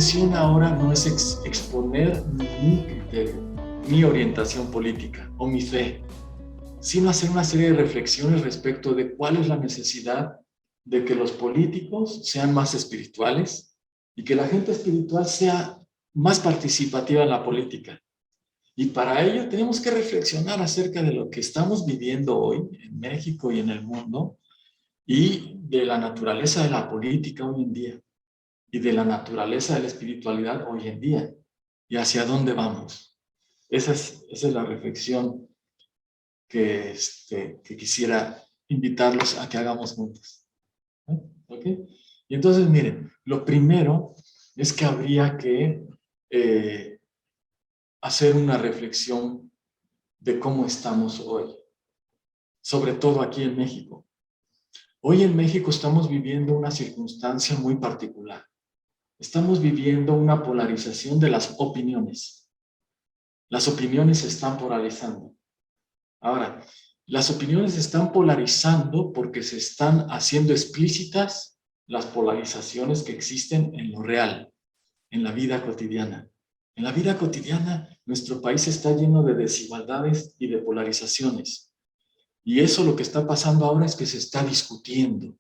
intención ahora no es exponer mi criterio, mi orientación política o mi fe, sino hacer una serie de reflexiones respecto de cuál es la necesidad de que los políticos sean más espirituales y que la gente espiritual sea más participativa en la política. Y para ello tenemos que reflexionar acerca de lo que estamos viviendo hoy en México y en el mundo y de la naturaleza de la política hoy en día y de la naturaleza de la espiritualidad hoy en día y hacia dónde vamos. Esa es la reflexión que quisiera invitarlos a que hagamos juntos. ¿Ok? Y entonces, miren, lo primero es que habría que hacer una reflexión de cómo estamos hoy, sobre todo aquí en México. Hoy en México estamos viviendo una circunstancia muy particular. Estamos viviendo una polarización de las opiniones. Las opiniones se están polarizando. Ahora, las opiniones se están polarizando porque se están haciendo explícitas las polarizaciones que existen en lo real, en la vida cotidiana. En la vida cotidiana, nuestro país está lleno de desigualdades y de polarizaciones. Y eso lo que está pasando ahora es que se está discutiendo.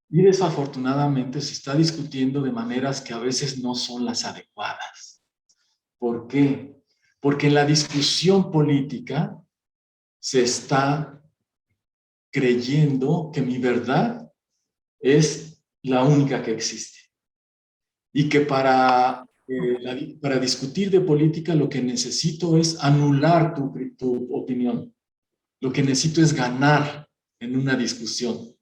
Y desafortunadamente se está discutiendo de maneras que a veces no son las adecuadas. ¿Por qué? Porque en la discusión política se está creyendo que mi verdad es la única que existe. Y que para discutir de política lo que necesito es anular tu opinión. Lo que necesito es ganar en una discusión.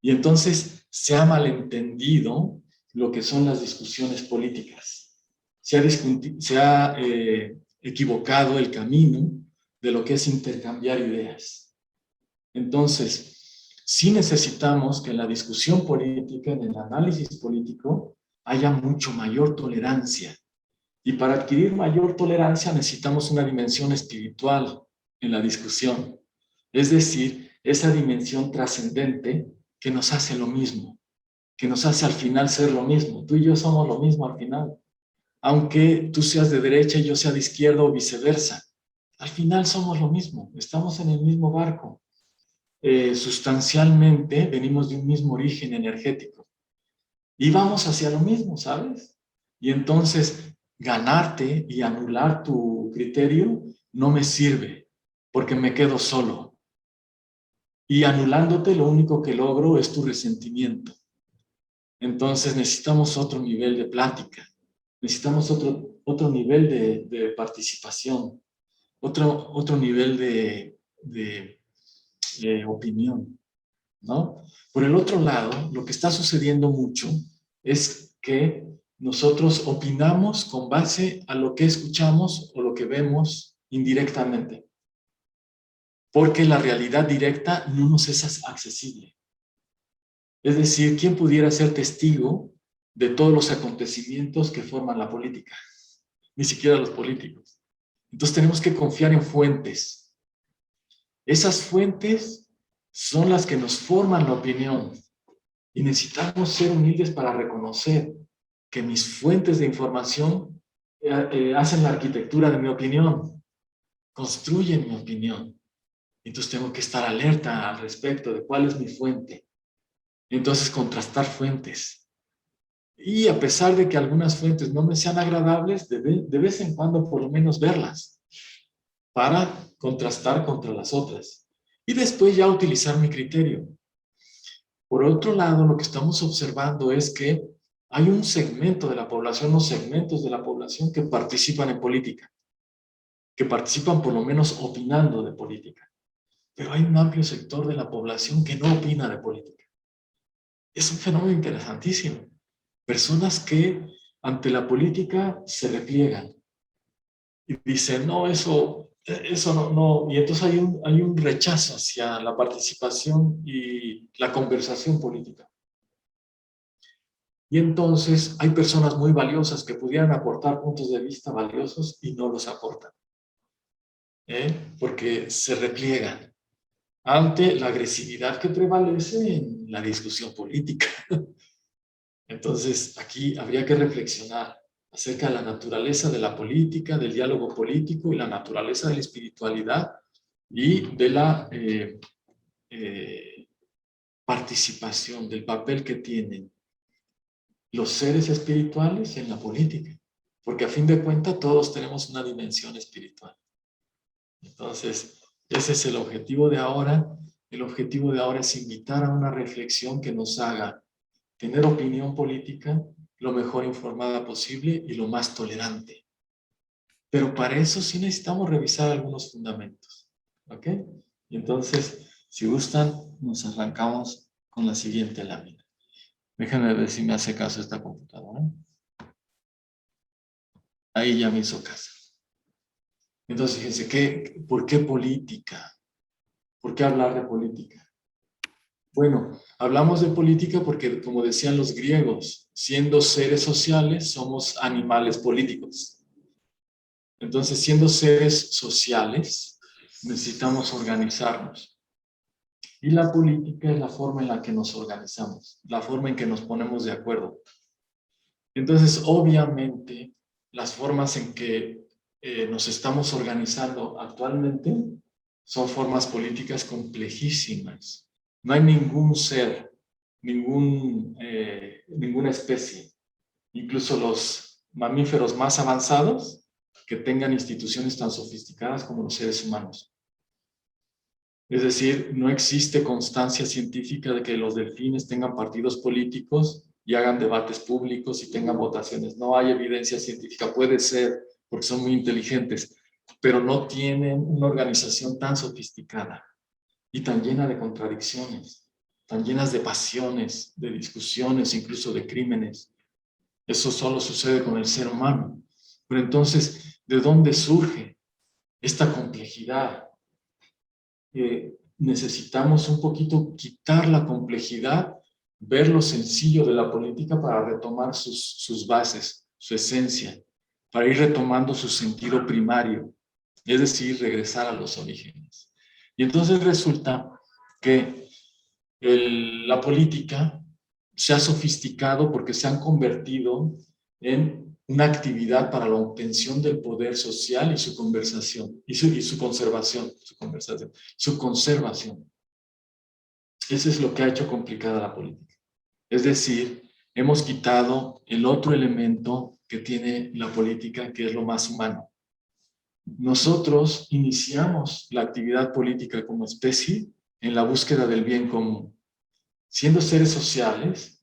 Y entonces se ha malentendido lo que son las discusiones políticas. Se ha equivocado el camino de lo que es intercambiar ideas. Entonces, sí necesitamos que en la discusión política, en el análisis político, haya mucho mayor tolerancia. Y para adquirir mayor tolerancia necesitamos una dimensión espiritual en la discusión. Es decir, esa dimensión trascendente que nos hace lo mismo, que nos hace al final ser lo mismo. Tú y yo somos lo mismo al final. Aunque tú seas de derecha y yo sea de izquierda o viceversa. Al final somos lo mismo, estamos en el mismo barco. Sustancialmente venimos de un mismo origen energético. Y vamos hacia lo mismo, ¿sabes? Y entonces ganarte y anular tu criterio no me sirve, porque me quedo solo. Y anulándote lo único que logro es tu resentimiento. Entonces necesitamos otro nivel de plática, necesitamos otro nivel de participación, otro nivel de opinión, ¿no? Por el otro lado, lo que está sucediendo mucho es que nosotros opinamos con base a lo que escuchamos o lo que vemos indirectamente, porque la realidad directa no nos es accesible. Es decir, ¿quién pudiera ser testigo de todos los acontecimientos que forman la política? Ni siquiera los políticos. Entonces tenemos que confiar en fuentes. Esas fuentes son las que nos forman la opinión. Y necesitamos ser humildes para reconocer que mis fuentes de información hacen la arquitectura de mi opinión, construyen mi opinión. Entonces tengo que estar alerta al respecto de cuál es mi fuente. Entonces contrastar fuentes. Y a pesar de que algunas fuentes no me sean agradables, de vez en cuando por lo menos verlas para contrastar contra las otras. Y después ya utilizar mi criterio. Por otro lado, lo que estamos observando es que hay un segmento de la población o segmentos de la población que participan en política, que participan por lo menos opinando de política. Pero hay un amplio sector de la población que no opina de política. Es un fenómeno interesantísimo. Personas que ante la política se repliegan y dicen, no, eso no. Y entonces hay un rechazo hacia la participación y la conversación política. Y entonces hay personas muy valiosas que pudieran aportar puntos de vista valiosos y no los aportan, porque se repliegan ante la agresividad que prevalece en la discusión política. Entonces, aquí habría que reflexionar acerca de la naturaleza de la política, del diálogo político y la naturaleza de la espiritualidad y de la participación, del papel que tienen los seres espirituales en la política. Porque a fin de cuentas todos tenemos una dimensión espiritual. Entonces, ese es el objetivo de ahora. El objetivo de ahora es invitar a una reflexión que nos haga tener opinión política lo mejor informada posible y lo más tolerante. Pero para eso sí necesitamos revisar algunos fundamentos. ¿Ok? Y entonces, si gustan, nos arrancamos con la siguiente lámina. Déjenme ver si me hace caso esta computadora. Ahí ya me hizo caso. Entonces, fíjense, ¿por qué política? ¿Por qué hablar de política? Bueno, hablamos de política porque, como decían los griegos, siendo seres sociales, somos animales políticos. Entonces, siendo seres sociales, necesitamos organizarnos. Y la política es la forma en la que nos organizamos, la forma en que nos ponemos de acuerdo. Entonces, obviamente, las formas en que nos estamos organizando actualmente son formas políticas complejísimas. No hay ningún ser, ninguna especie, incluso los mamíferos más avanzados, que tengan instituciones tan sofisticadas como los seres humanos. Es decir, no existe constancia científica de que los delfines tengan partidos políticos y hagan debates públicos y tengan votaciones. No hay evidencia científica, puede ser, porque son muy inteligentes, pero no tienen una organización tan sofisticada y tan llena de contradicciones, tan llenas de pasiones, de discusiones, incluso de crímenes. Eso solo sucede con el ser humano. Pero entonces, ¿de dónde surge esta complejidad? Necesitamos un poquito quitar la complejidad, ver lo sencillo de la política para retomar sus bases, su esencia, para ir retomando su sentido primario, es decir, regresar a los orígenes. Y entonces resulta que la política se ha sofisticado porque se han convertido en una actividad para la obtención del poder social y su conversación, y su conservación, su conservación. Eso es lo que ha hecho complicada la política. Es decir, hemos quitado el otro elemento que tiene la política, que es lo más humano. Nosotros iniciamos la actividad política como especie en la búsqueda del bien común. Siendo seres sociales,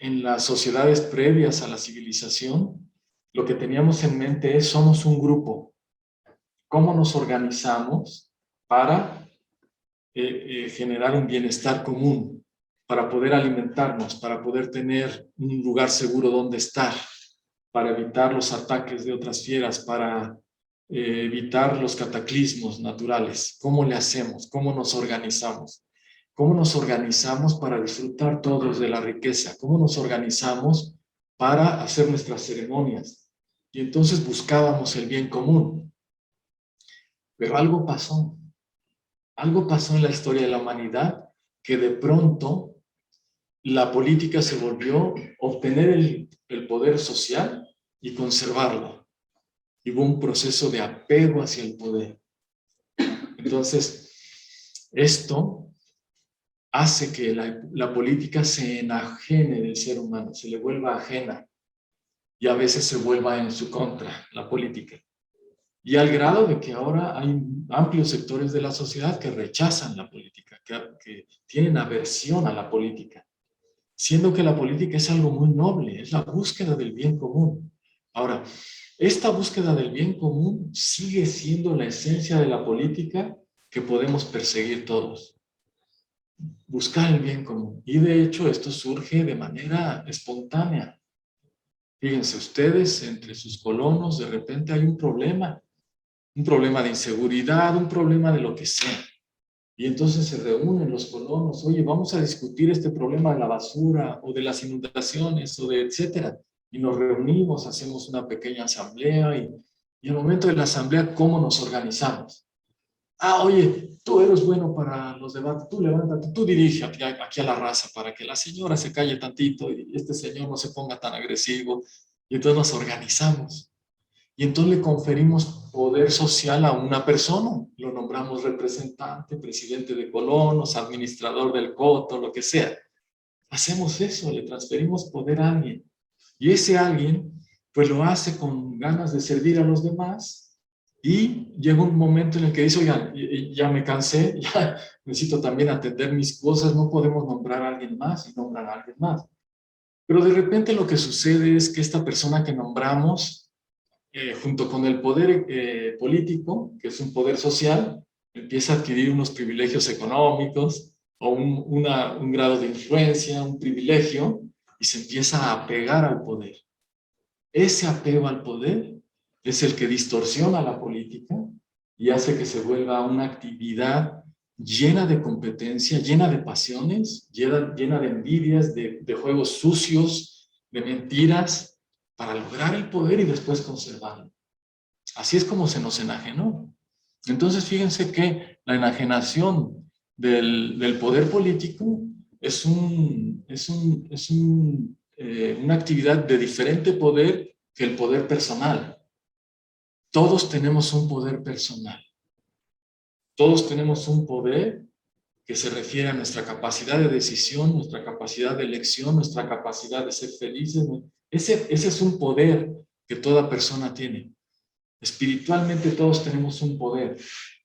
en las sociedades previas a la civilización, lo que teníamos en mente es, somos un grupo. ¿Cómo nos organizamos para generar un bienestar común, para poder alimentarnos, para poder tener un lugar seguro donde estar, para evitar los ataques de otras fieras, para evitar los cataclismos naturales? ¿Cómo le hacemos? ¿Cómo nos organizamos? ¿Cómo nos organizamos para disfrutar todos de la riqueza? ¿Cómo nos organizamos para hacer nuestras ceremonias? Y entonces buscábamos el bien común. Pero algo pasó. Algo pasó en la historia de la humanidad que de pronto la política se volvió obtener el poder social y conservarlo. Y hubo un proceso de apego hacia el poder. Entonces, esto hace que la política se enajene del ser humano, se le vuelva ajena y a veces se vuelva en su contra, la política. Y al grado de que ahora hay amplios sectores de la sociedad que rechazan la política, que tienen aversión a la política, siendo que la política es algo muy noble, es la búsqueda del bien común. Ahora, esta búsqueda del bien común sigue siendo la esencia de la política que podemos perseguir todos. Buscar el bien común. Y de hecho esto surge de manera espontánea. Fíjense ustedes, entre sus colonos de repente hay un problema de inseguridad, un problema de lo que sea. Y entonces se reúnen los colonos, oye, vamos a discutir este problema de la basura o de las inundaciones o de etcétera. Y nos reunimos, hacemos una pequeña asamblea y al momento de la asamblea, ¿cómo nos organizamos? Oye, tú eres bueno para los debates, tú levántate, tú dirige aquí a la raza para que la señora se calle tantito y este señor no se ponga tan agresivo. Y entonces nos organizamos. Y entonces le conferimos poder social a una persona. Lo nombramos representante, presidente de colonos, administrador del coto, lo que sea. Hacemos eso, le transferimos poder a alguien. Y ese alguien, pues lo hace con ganas de servir a los demás y llega un momento en el que dice, oigan, ya me cansé, ya necesito también atender mis cosas, no podemos nombrar a alguien más y nombrar a alguien más. Pero de repente lo que sucede es que esta persona que nombramos, junto con el poder político, que es un poder social, empieza a adquirir unos privilegios económicos o un grado de influencia, un privilegio, y se empieza a apegar al poder. Ese apego al poder es el que distorsiona la política y hace que se vuelva una actividad llena de competencia, llena de pasiones, llena de envidias, de juegos sucios, de mentiras, para lograr el poder y después conservarlo. Así es como se nos enajenó. Entonces, fíjense que la enajenación del poder político es una actividad de diferente poder que el poder personal. Todos tenemos un poder personal. Todos tenemos un poder que se refiere a nuestra capacidad de decisión, nuestra capacidad de elección, nuestra capacidad de ser felices. Ese es un poder que toda persona tiene. Espiritualmente todos tenemos un poder,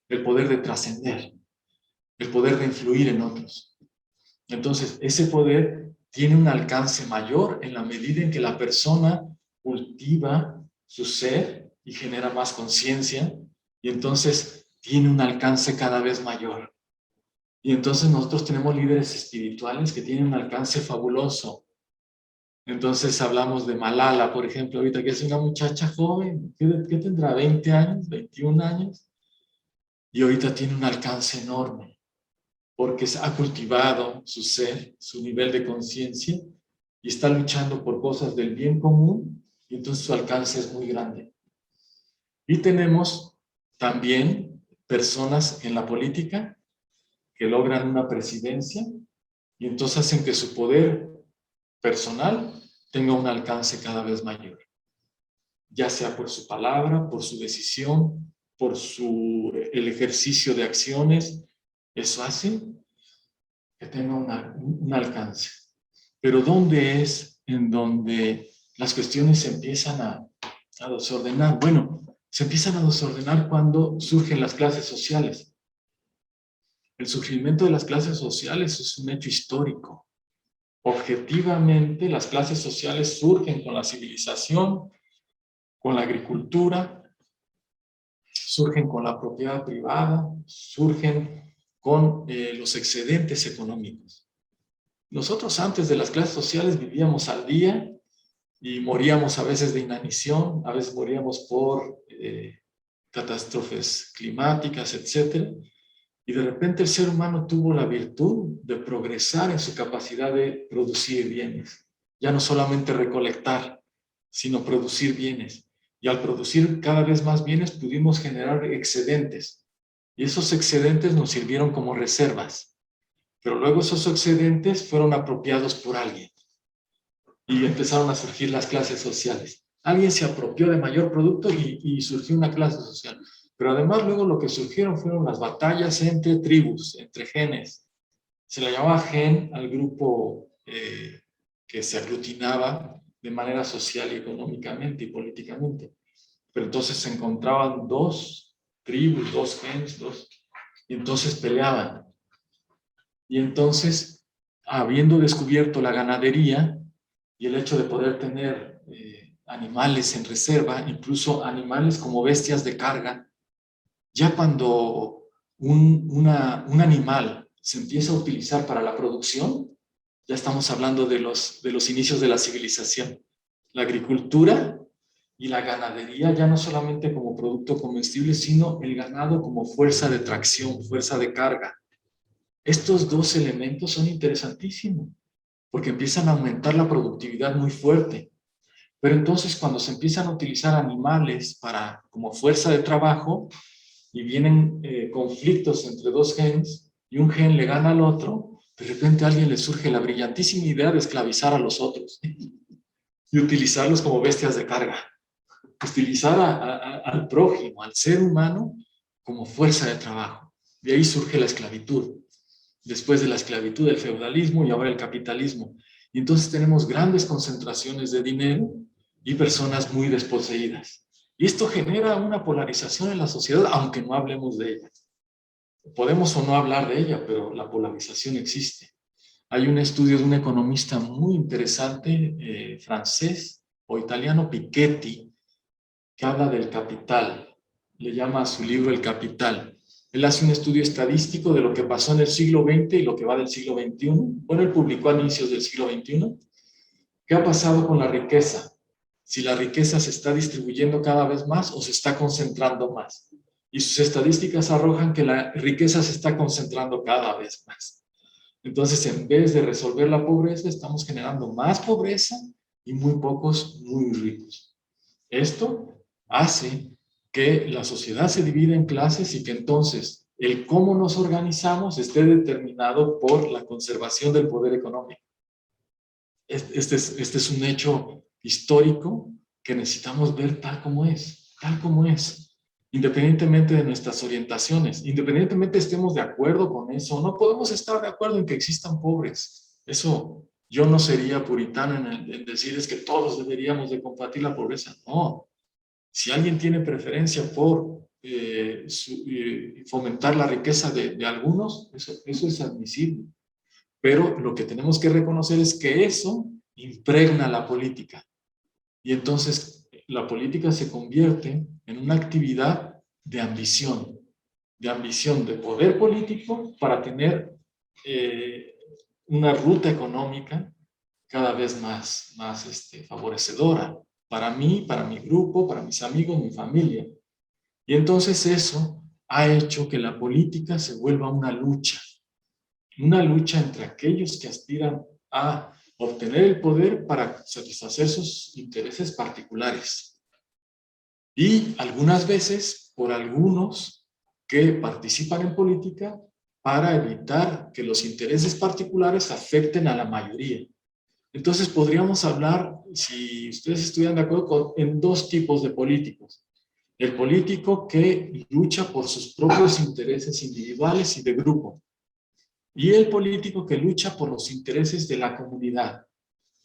el poder de trascender, el poder de influir en otros. Entonces, ese poder tiene un alcance mayor en la medida en que la persona cultiva su ser y genera más conciencia, y entonces tiene un alcance cada vez mayor. Y entonces nosotros tenemos líderes espirituales que tienen un alcance fabuloso. Entonces hablamos de Malala, por ejemplo, ahorita que es una muchacha joven, ¿qué tendrá? ¿20 años? ¿21 años? Y ahorita tiene un alcance enorme, porque ha cultivado su ser, su nivel de conciencia, y está luchando por cosas del bien común, y entonces su alcance es muy grande. Y tenemos también personas en la política que logran una presidencia, y entonces hacen que su poder personal tenga un alcance cada vez mayor, ya sea por su palabra, por su decisión, por el ejercicio de acciones. Eso hace que tenga un alcance. Pero ¿dónde es en donde las cuestiones se empiezan a desordenar? Bueno, se empiezan a desordenar cuando surgen las clases sociales. El surgimiento de las clases sociales es un hecho histórico. Objetivamente, las clases sociales surgen con la civilización, con la agricultura, surgen con la propiedad privada, surgen con los excedentes económicos. Nosotros antes de las clases sociales vivíamos al día y moríamos a veces de inanición, a veces moríamos por catástrofes climáticas, etc. Y de repente el ser humano tuvo la virtud de progresar en su capacidad de producir bienes. Ya no solamente recolectar, sino producir bienes. Y al producir cada vez más bienes pudimos generar excedentes. Y esos excedentes nos sirvieron como reservas. Pero luego esos excedentes fueron apropiados por alguien. Y empezaron a surgir las clases sociales. Alguien se apropió de mayor producto y surgió una clase social. Pero además luego lo que surgieron fueron las batallas entre tribus, entre genes. Se le llamaba gen al grupo que se aglutinaba de manera social y económicamente y políticamente. Pero entonces se encontraban dos tribus, dos genes, y entonces peleaban. Y entonces, habiendo descubierto la ganadería y el hecho de poder tener animales en reserva, incluso animales como bestias de carga, ya cuando un animal se empieza a utilizar para la producción, ya estamos hablando de los inicios de la civilización. La agricultura y la ganadería ya no solamente como producto comestible, sino el ganado como fuerza de tracción, fuerza de carga. Estos dos elementos son interesantísimos, porque empiezan a aumentar la productividad muy fuerte. Pero entonces cuando se empiezan a utilizar animales como fuerza de trabajo, y vienen conflictos entre dos genes, y un gen le gana al otro, de repente a alguien le surge la brillantísima idea de esclavizar a los otros y utilizarlos como bestias de carga. Utilizar al prójimo, al ser humano, como fuerza de trabajo. De ahí surge la esclavitud. Después de la esclavitud, el feudalismo y ahora el capitalismo. Y entonces tenemos grandes concentraciones de dinero y personas muy desposeídas. Y esto genera una polarización en la sociedad, aunque no hablemos de ella. Podemos o no hablar de ella, pero la polarización existe. Hay un estudio de un economista muy interesante, francés o italiano, Piketty, que habla del capital. Le llama a su libro El Capital. Él hace un estudio estadístico de lo que pasó en el siglo XX y lo que va del siglo XXI. Bueno, él publicó a inicios del siglo XXI. ¿Qué ha pasado con la riqueza? Si la riqueza se está distribuyendo cada vez más o se está concentrando más. Y sus estadísticas arrojan que la riqueza se está concentrando cada vez más. Entonces, en vez de resolver la pobreza, estamos generando más pobreza y muy pocos muy ricos. Esto hace que la sociedad se divida en clases y que entonces el cómo nos organizamos esté determinado por la conservación del poder económico. Este es un hecho histórico que necesitamos ver tal como es, independientemente de nuestras orientaciones, independientemente estemos de acuerdo con eso. No podemos estar de acuerdo en que existan pobres. Eso, yo no sería puritano en decir es que todos deberíamos de combatir la pobreza. No. Si alguien tiene preferencia por fomentar la riqueza de algunos, eso es admisible. Pero lo que tenemos que reconocer es que eso impregna la política. Y entonces la política se convierte en una actividad de ambición de poder político para tener una ruta económica cada vez más favorecedora para mí, para mi grupo, para mis amigos, mi familia. Y entonces eso ha hecho que la política se vuelva una lucha entre aquellos que aspiran a obtener el poder para satisfacer sus intereses particulares. Y algunas veces por algunos que participan en política para evitar que los intereses particulares afecten a la mayoría. Entonces podríamos hablar, si ustedes estuvieran de acuerdo, en dos tipos de políticos. El político que lucha por sus propios intereses individuales y de grupo. Y el político que lucha por los intereses de la comunidad.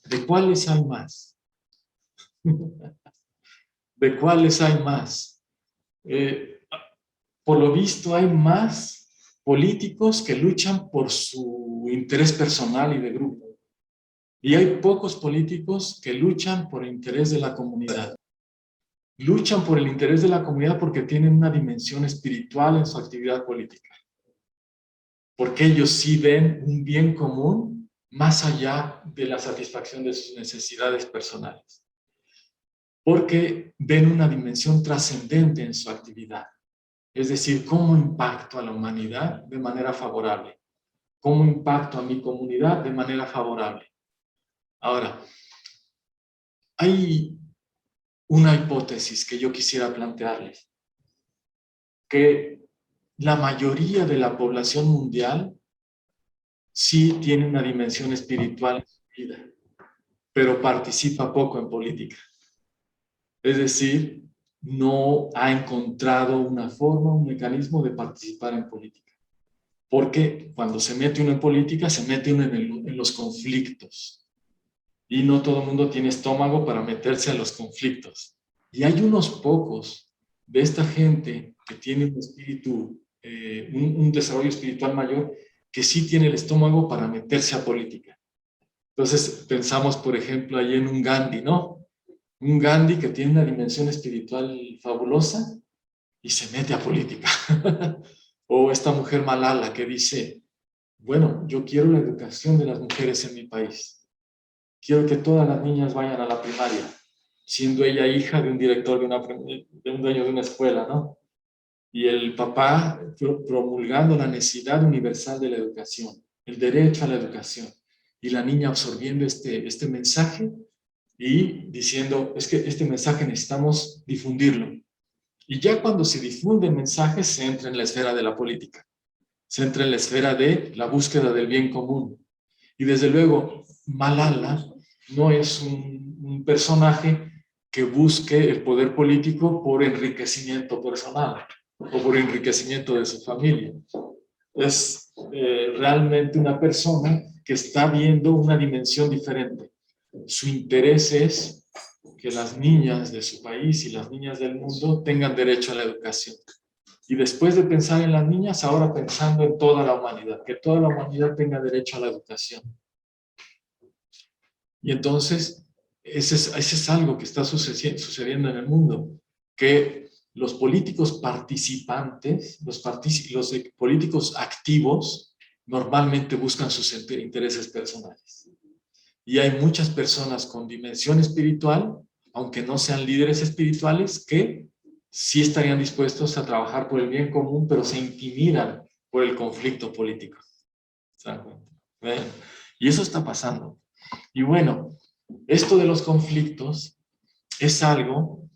¿De cuáles hay más? ¿De cuáles hay más? Por lo visto hay más políticos que luchan por su interés personal y de grupo. Y hay pocos políticos que luchan por el interés de la comunidad. Luchan por el interés de la comunidad porque tienen una dimensión espiritual en su actividad política. Porque ellos sí ven un bien común más allá de la satisfacción de sus necesidades personales. Porque ven una dimensión trascendente en su actividad. Es decir, cómo impacto a la humanidad de manera favorable. Cómo impacto a mi comunidad de manera favorable. Ahora, hay una hipótesis que yo quisiera plantearles, que la mayoría de la población mundial sí tiene una dimensión espiritual en su vida, pero participa poco en política. Es decir, no ha encontrado una forma, un mecanismo de participar en política. Porque cuando se mete uno en política, se mete uno en los conflictos. Y no todo el mundo tiene estómago para meterse en los conflictos. Y hay unos pocos de esta gente que tiene un espíritu, un desarrollo espiritual mayor, que sí tiene el estómago para meterse a política. Entonces pensamos, por ejemplo, ahí en un Gandhi, ¿no? Un Gandhi que tiene una dimensión espiritual fabulosa y se mete a política. O esta mujer Malala que dice, bueno, yo quiero la educación de las mujeres en mi país. Quiero que todas las niñas vayan a la primaria, siendo ella hija de un director de un dueño de una escuela, ¿no? Y el papá promulgando la necesidad universal de la educación, el derecho a la educación, y la niña absorbiendo este mensaje y diciendo, es que este mensaje necesitamos difundirlo. Y ya cuando se difunden mensajes, se entra en la esfera de la política, se entra en la esfera de la búsqueda del bien común. Y desde luego, Malala no es un personaje que busque el poder político por enriquecimiento personal o por enriquecimiento de su familia. Es realmente una persona que está viendo una dimensión diferente. Su interés es que las niñas de su país y las niñas del mundo tengan derecho a la educación. Y después de pensar en las niñas, ahora pensando en toda la humanidad, que toda la humanidad tenga derecho a la educación. Y entonces, ese es algo que está sucediendo en el mundo, que los políticos participantes, los políticos activos, normalmente buscan sus intereses personales. Y hay muchas personas con dimensión espiritual, aunque no sean líderes espirituales, que sí estarían dispuestos a trabajar por el bien común, pero se intimidan por el conflicto político. ¿Se dan cuenta? ¿Ven? Y eso está pasando. Y bueno, esto de los conflictos es algo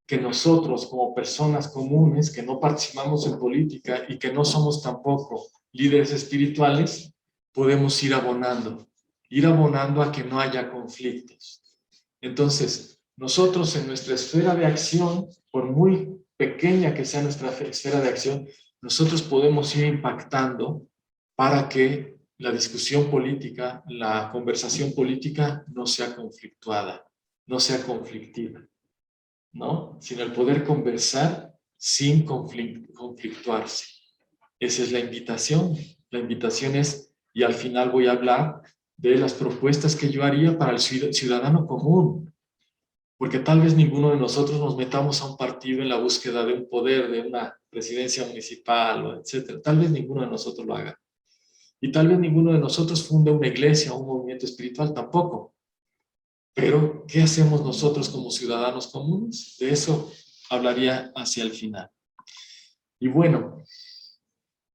que nosotros como personas comunes que no participamos en política y que no somos tampoco líderes espirituales, podemos ir abonando a que no haya conflictos. Entonces, nosotros en nuestra esfera de acción, por muy pequeña que sea nuestra esfera de acción, nosotros podemos ir impactando para que la discusión política, la conversación política no sea conflictuada, no sea conflictiva, ¿no? Sino el poder conversar sin conflictuarse. Esa es la invitación. La invitación es, y al final voy a hablar de las propuestas que yo haría para el ciudadano común, porque tal vez ninguno de nosotros nos metamos a un partido en la búsqueda de un poder, de una presidencia municipal, etcétera. Tal vez ninguno de nosotros lo haga. Y tal vez ninguno de nosotros funde una iglesia o un movimiento espiritual tampoco. Pero, ¿qué hacemos nosotros como ciudadanos comunes? De eso hablaría hacia el final. Y bueno,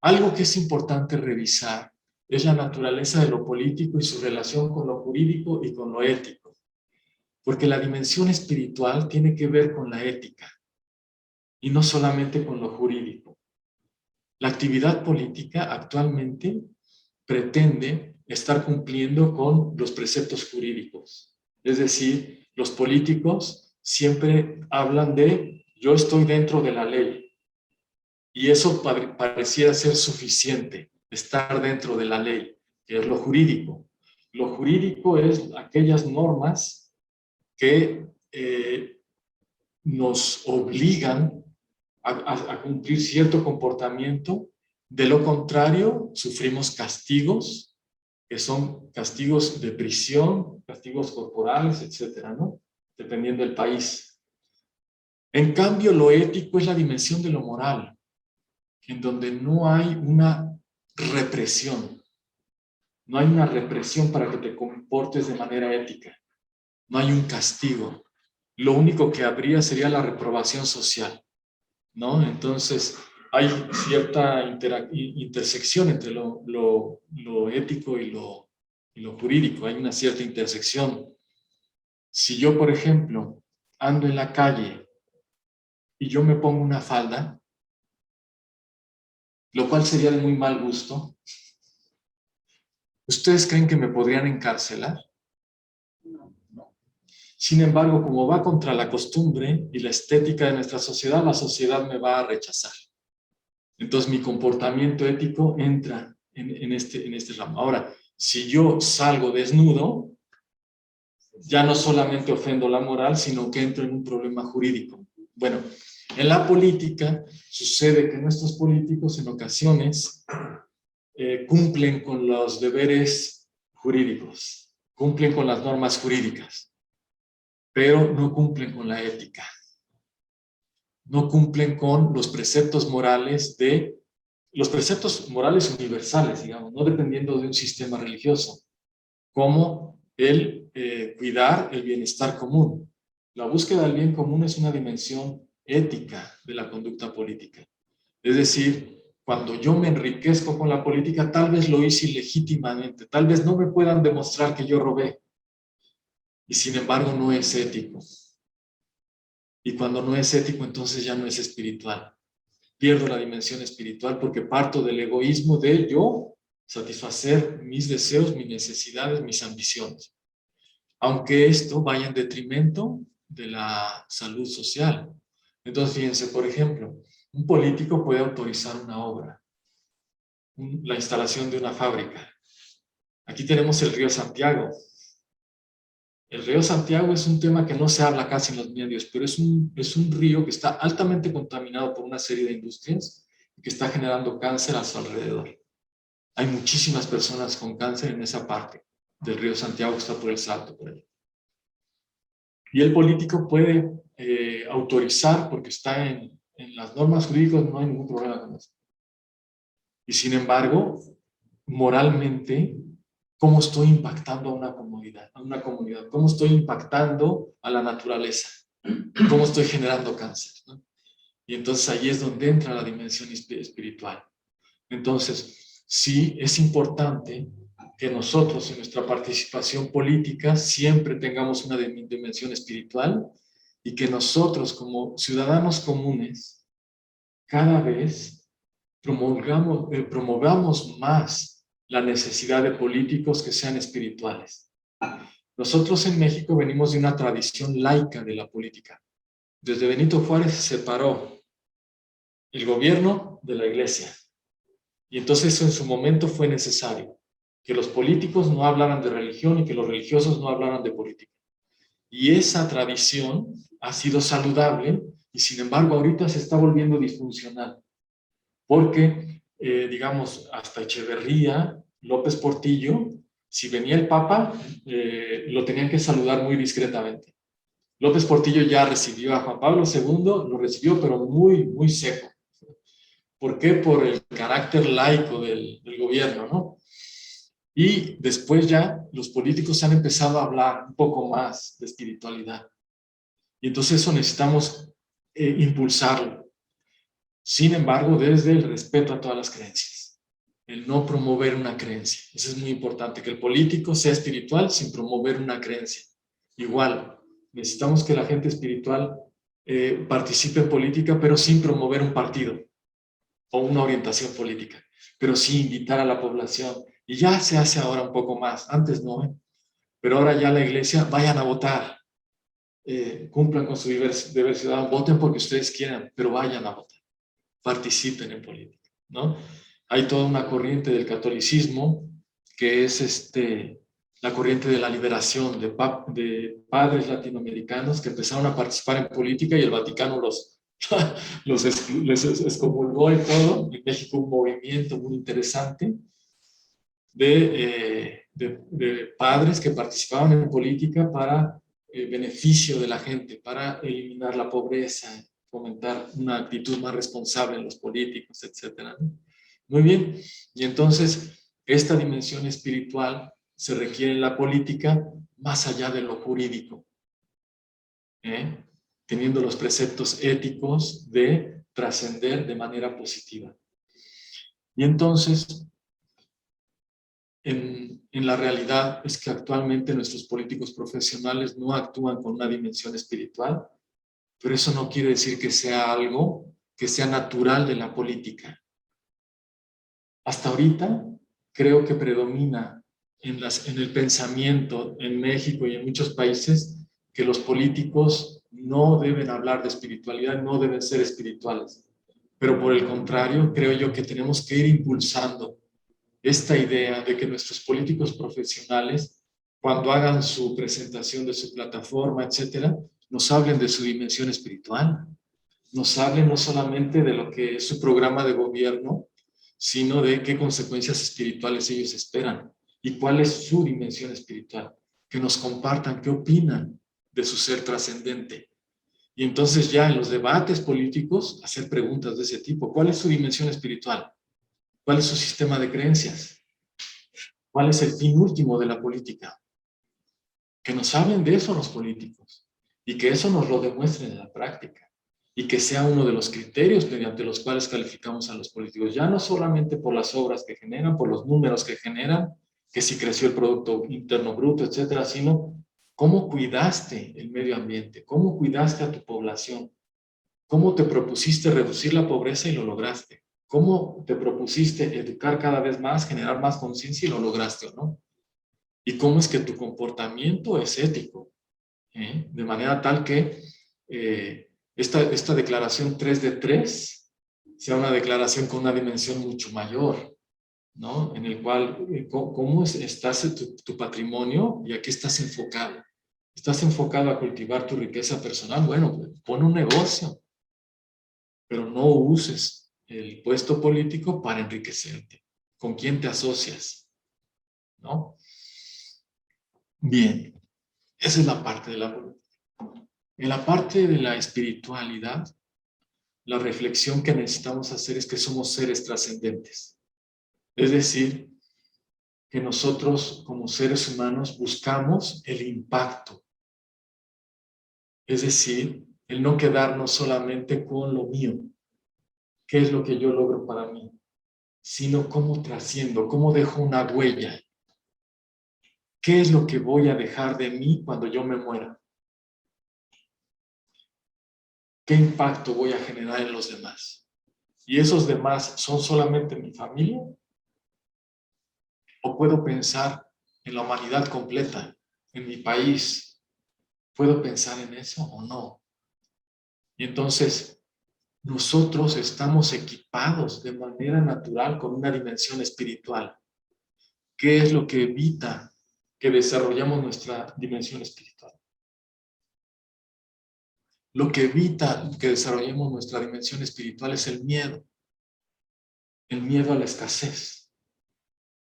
algo que es importante revisar es la naturaleza de lo político y su relación con lo jurídico y con lo ético. Porque la dimensión espiritual tiene que ver con la ética y no solamente con lo jurídico. La actividad política actualmente pretende estar cumpliendo con los preceptos jurídicos. Es decir, los políticos siempre hablan de yo estoy dentro de la ley. Y eso pareciera ser suficiente, estar dentro de la ley, que es lo jurídico. Lo jurídico es aquellas normas que nos obligan a cumplir cierto comportamiento. De lo contrario, sufrimos castigos, que son castigos de prisión, castigos corporales, etcétera, ¿no? Dependiendo del país. En cambio, lo ético es la dimensión de lo moral, en donde no hay una represión. No hay una represión para que te comportes de manera ética. No hay un castigo. Lo único que habría sería la reprobación social, ¿no? Entonces, hay cierta intersección entre lo ético y lo jurídico. Hay una cierta intersección. Si yo, por ejemplo, ando en la calle y yo me pongo una falda, lo cual sería de muy mal gusto, ¿ustedes creen que me podrían encarcelar? No. Sin embargo, como va contra la costumbre y la estética de nuestra sociedad, la sociedad me va a rechazar. Entonces, mi comportamiento ético entra en este ramo. Ahora, si yo salgo desnudo, ya no solamente ofendo la moral, sino que entro en un problema jurídico. Bueno, en la política sucede que nuestros políticos en ocasiones cumplen con los deberes jurídicos, cumplen con las normas jurídicas, pero no cumplen con la ética. No cumplen con los preceptos morales universales, digamos, no dependiendo de un sistema religioso, como el cuidar el bienestar común. La búsqueda del bien común es una dimensión ética de la conducta política. Es decir, cuando yo me enriquezco con la política, tal vez lo hice ilegítimamente, tal vez no me puedan demostrar que yo robé, y sin embargo no es ético. Y cuando no es ético, entonces ya no es espiritual. Pierdo la dimensión espiritual porque parto del egoísmo de yo satisfacer mis deseos, mis necesidades, mis ambiciones. Aunque esto vaya en detrimento de la salud social. Entonces, fíjense, por ejemplo, un político puede autorizar una obra, la instalación de una fábrica. Aquí tenemos el río Santiago. El río Santiago es un tema que no se habla casi en los medios, pero es un río que está altamente contaminado por una serie de industrias y que está generando cáncer a su alrededor. Hay muchísimas personas con cáncer en esa parte del río Santiago que está por el Salto, por ahí. Y el político puede autorizar, porque está en las normas jurídicas, no hay ningún problema con eso. Y sin embargo, moralmente, ¿cómo estoy impactando a una comunidad? ¿Cómo estoy impactando a la naturaleza? ¿Cómo estoy generando cáncer? ¿No? Y entonces ahí es donde entra la dimensión espiritual. Entonces, sí es importante que nosotros en nuestra participación política siempre tengamos una dimensión espiritual y que nosotros como ciudadanos comunes cada vez promovamos más la necesidad de políticos que sean espirituales. Nosotros en México venimos de una tradición laica de la política. Desde Benito Juárez se separó el gobierno de la iglesia. Y entonces eso en su momento fue necesario, que los políticos no hablaran de religión y que los religiosos no hablaran de política. Y esa tradición ha sido saludable y sin embargo ahorita se está volviendo disfuncional. Porque, digamos, hasta Echeverría, López Portillo, si venía el Papa, lo tenían que saludar muy discretamente. López Portillo ya recibió a Juan Pablo II, lo recibió pero muy, muy seco. ¿Por qué? Por el carácter laico del gobierno, ¿no? Y después ya los políticos han empezado a hablar un poco más de espiritualidad. Y entonces eso necesitamos impulsarlo. Sin embargo, desde el respeto a todas las creencias. El no promover una creencia. Eso es muy importante, que el político sea espiritual sin promover una creencia. Igual, necesitamos que la gente espiritual participe en política, pero sin promover un partido o una orientación política, pero sí invitar a la población. Y ya se hace ahora un poco más, antes no, ¿eh? Pero ahora ya la iglesia, vayan a votar, cumplan con su deber ciudadano, voten porque ustedes quieran, pero vayan a votar, participen en política, ¿no? Hay toda una corriente del catolicismo que es la corriente de la liberación de padres latinoamericanos que empezaron a participar en política y el Vaticano les excomulgó y todo. En México un movimiento muy interesante de padres que participaban en política para beneficio de la gente, para eliminar la pobreza, fomentar una actitud más responsable en los políticos, etc. Muy bien, y entonces esta dimensión espiritual se requiere en la política más allá de lo jurídico, teniendo los preceptos éticos de trascender de manera positiva. Y entonces, en la realidad es que actualmente nuestros políticos profesionales no actúan con una dimensión espiritual, pero eso no quiere decir que sea algo que sea natural de la política. Hasta ahorita creo que predomina en el pensamiento en México y en muchos países que los políticos no deben hablar de espiritualidad, no deben ser espirituales. Pero por el contrario, creo yo que tenemos que ir impulsando esta idea de que nuestros políticos profesionales, cuando hagan su presentación de su plataforma, etcétera, nos hablen de su dimensión espiritual, nos hablen no solamente de lo que es su programa de gobierno, sino de qué consecuencias espirituales ellos esperan y cuál es su dimensión espiritual, que nos compartan qué opinan de su ser trascendente. Y entonces ya en los debates políticos hacer preguntas de ese tipo. ¿Cuál es su dimensión espiritual? ¿Cuál es su sistema de creencias? ¿Cuál es el fin último de la política? Que nos hablen de eso los políticos y que eso nos lo demuestren en la práctica y que sea uno de los criterios mediante los cuales calificamos a los políticos, ya no solamente por las obras que generan, por los números que generan, que si creció el Producto Interno Bruto, etcétera, sino ¿Cómo cuidaste el medio ambiente? ¿Cómo cuidaste a tu población? ¿Cómo te propusiste reducir la pobreza y lo lograste? ¿Cómo te propusiste educar cada vez más, generar más conciencia y lo lograste o no? ¿Y cómo es que tu comportamiento es ético? De manera tal que esta declaración 3 de 3 sea una declaración con una dimensión mucho mayor, ¿no? En el cual, ¿cómo estás tu patrimonio y a qué estás enfocado? ¿Estás enfocado a cultivar tu riqueza personal? Bueno, pues, pon un negocio, pero no uses el puesto político para enriquecerte. ¿Con quién te asocias? ¿No? Bien, esa es la parte de la voluntad. En la parte de la espiritualidad, la reflexión que necesitamos hacer es que somos seres trascendentes. Es decir, que nosotros como seres humanos buscamos el impacto. Es decir, el no quedarnos solamente con lo mío, qué es lo que yo logro para mí, sino cómo trasciendo, cómo dejo una huella, qué es lo que voy a dejar de mí cuando yo me muera, qué impacto voy a generar en los demás. ¿Y esos demás son solamente mi familia? ¿O puedo pensar en la humanidad completa, en mi país? ¿Puedo pensar en eso o no? Y entonces, nosotros estamos equipados de manera natural con una dimensión espiritual. ¿Qué es lo que evita que desarrollemos nuestra dimensión espiritual? Lo que evita que desarrollemos nuestra dimensión espiritual es el miedo a la escasez.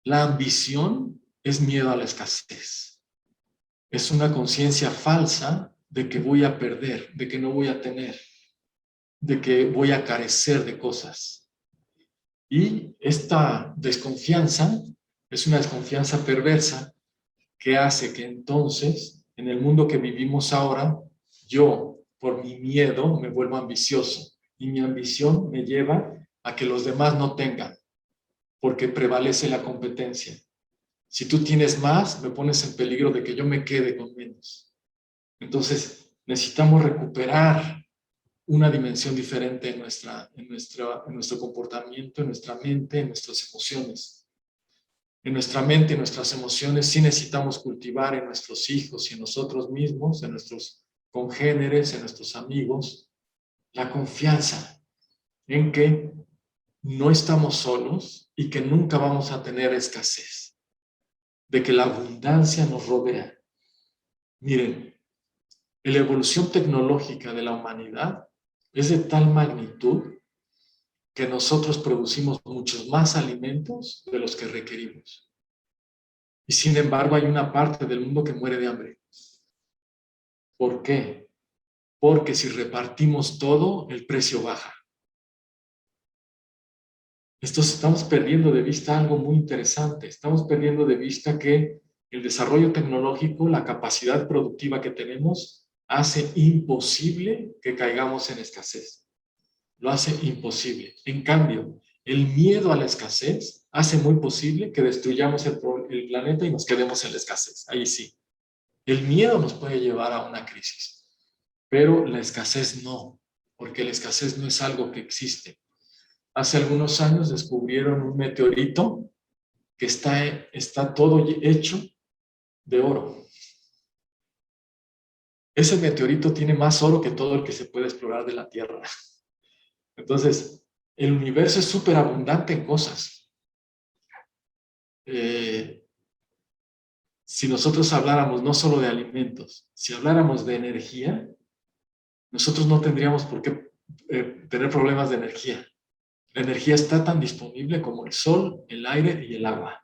La ambición es miedo a la escasez. Es una conciencia falsa de que voy a perder, de que no voy a tener, de que voy a carecer de cosas. Y esta desconfianza es una desconfianza perversa que hace que entonces, en el mundo que vivimos ahora, yo, por mi miedo, me vuelvo ambicioso. Y mi ambición me lleva a que los demás no tengan, porque prevalece la competencia. Si tú tienes más, me pones en peligro de que yo me quede con menos. Entonces, necesitamos recuperar una dimensión diferente en nuestro comportamiento, en nuestra mente, en nuestras emociones. En nuestra mente, en nuestras emociones, sí necesitamos cultivar en nuestros hijos y en nosotros mismos, en nuestros congéneres, en nuestros amigos, la confianza en que no estamos solos y que nunca vamos a tener escasez, de que la abundancia nos rodea. Miren, la evolución tecnológica de la humanidad es de tal magnitud que nosotros producimos muchos más alimentos de los que requerimos. Y sin embargo hay una parte del mundo que muere de hambre. ¿Por qué? Porque si repartimos todo, el precio baja. Estamos perdiendo de vista algo muy interesante. Estamos perdiendo de vista que el desarrollo tecnológico, la capacidad productiva que tenemos, hace imposible que caigamos en escasez. Lo hace imposible. En cambio, el miedo a la escasez hace muy posible que destruyamos el planeta y nos quedemos en la escasez. Ahí sí. El miedo nos puede llevar a una crisis, pero la escasez no, porque la escasez no es algo que existe. Hace algunos años descubrieron un meteorito que está todo hecho de oro. Ese meteorito tiene más oro que todo el que se puede explorar de la Tierra. Entonces, el universo es súper abundante en cosas. Si nosotros habláramos no solo de alimentos, si habláramos de energía, nosotros no tendríamos por qué tener problemas de energía. La energía está tan disponible como el sol, el aire y el agua.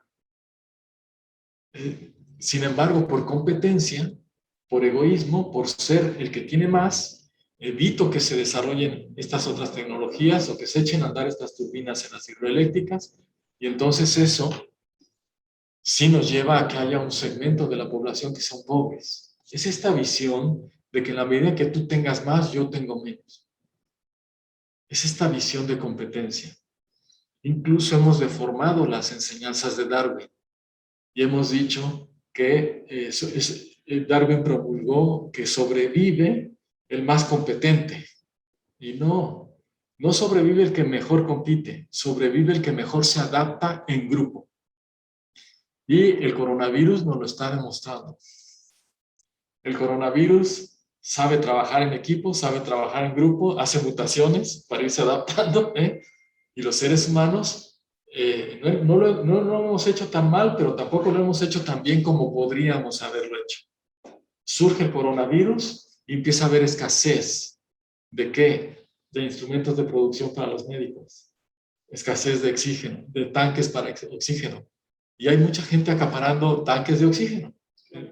Sin embargo, por competencia, por egoísmo, por ser el que tiene más, evito que se desarrollen estas otras tecnologías o que se echen a andar estas turbinas en las hidroeléctricas, y entonces eso sí nos lleva a que haya un segmento de la población que son pobres. Es esta visión de que en la medida que tú tengas más, yo tengo menos. Es esta visión de competencia. Incluso hemos deformado las enseñanzas de Darwin y hemos dicho que Darwin promulgó que sobrevive el más competente. Y no sobrevive el que mejor compite, sobrevive el que mejor se adapta en grupo. Y el coronavirus nos lo está demostrando. El coronavirus sabe trabajar en equipo, sabe trabajar en grupo, hace mutaciones para irse adaptando, ¿eh? Y los seres humanos no lo hemos hecho tan mal, pero tampoco lo hemos hecho tan bien como podríamos haberlo hecho. Surge el coronavirus y empieza a haber escasez. ¿De qué? De instrumentos de producción para los médicos. Escasez de oxígeno, de tanques para oxígeno. Y hay mucha gente acaparando tanques de oxígeno.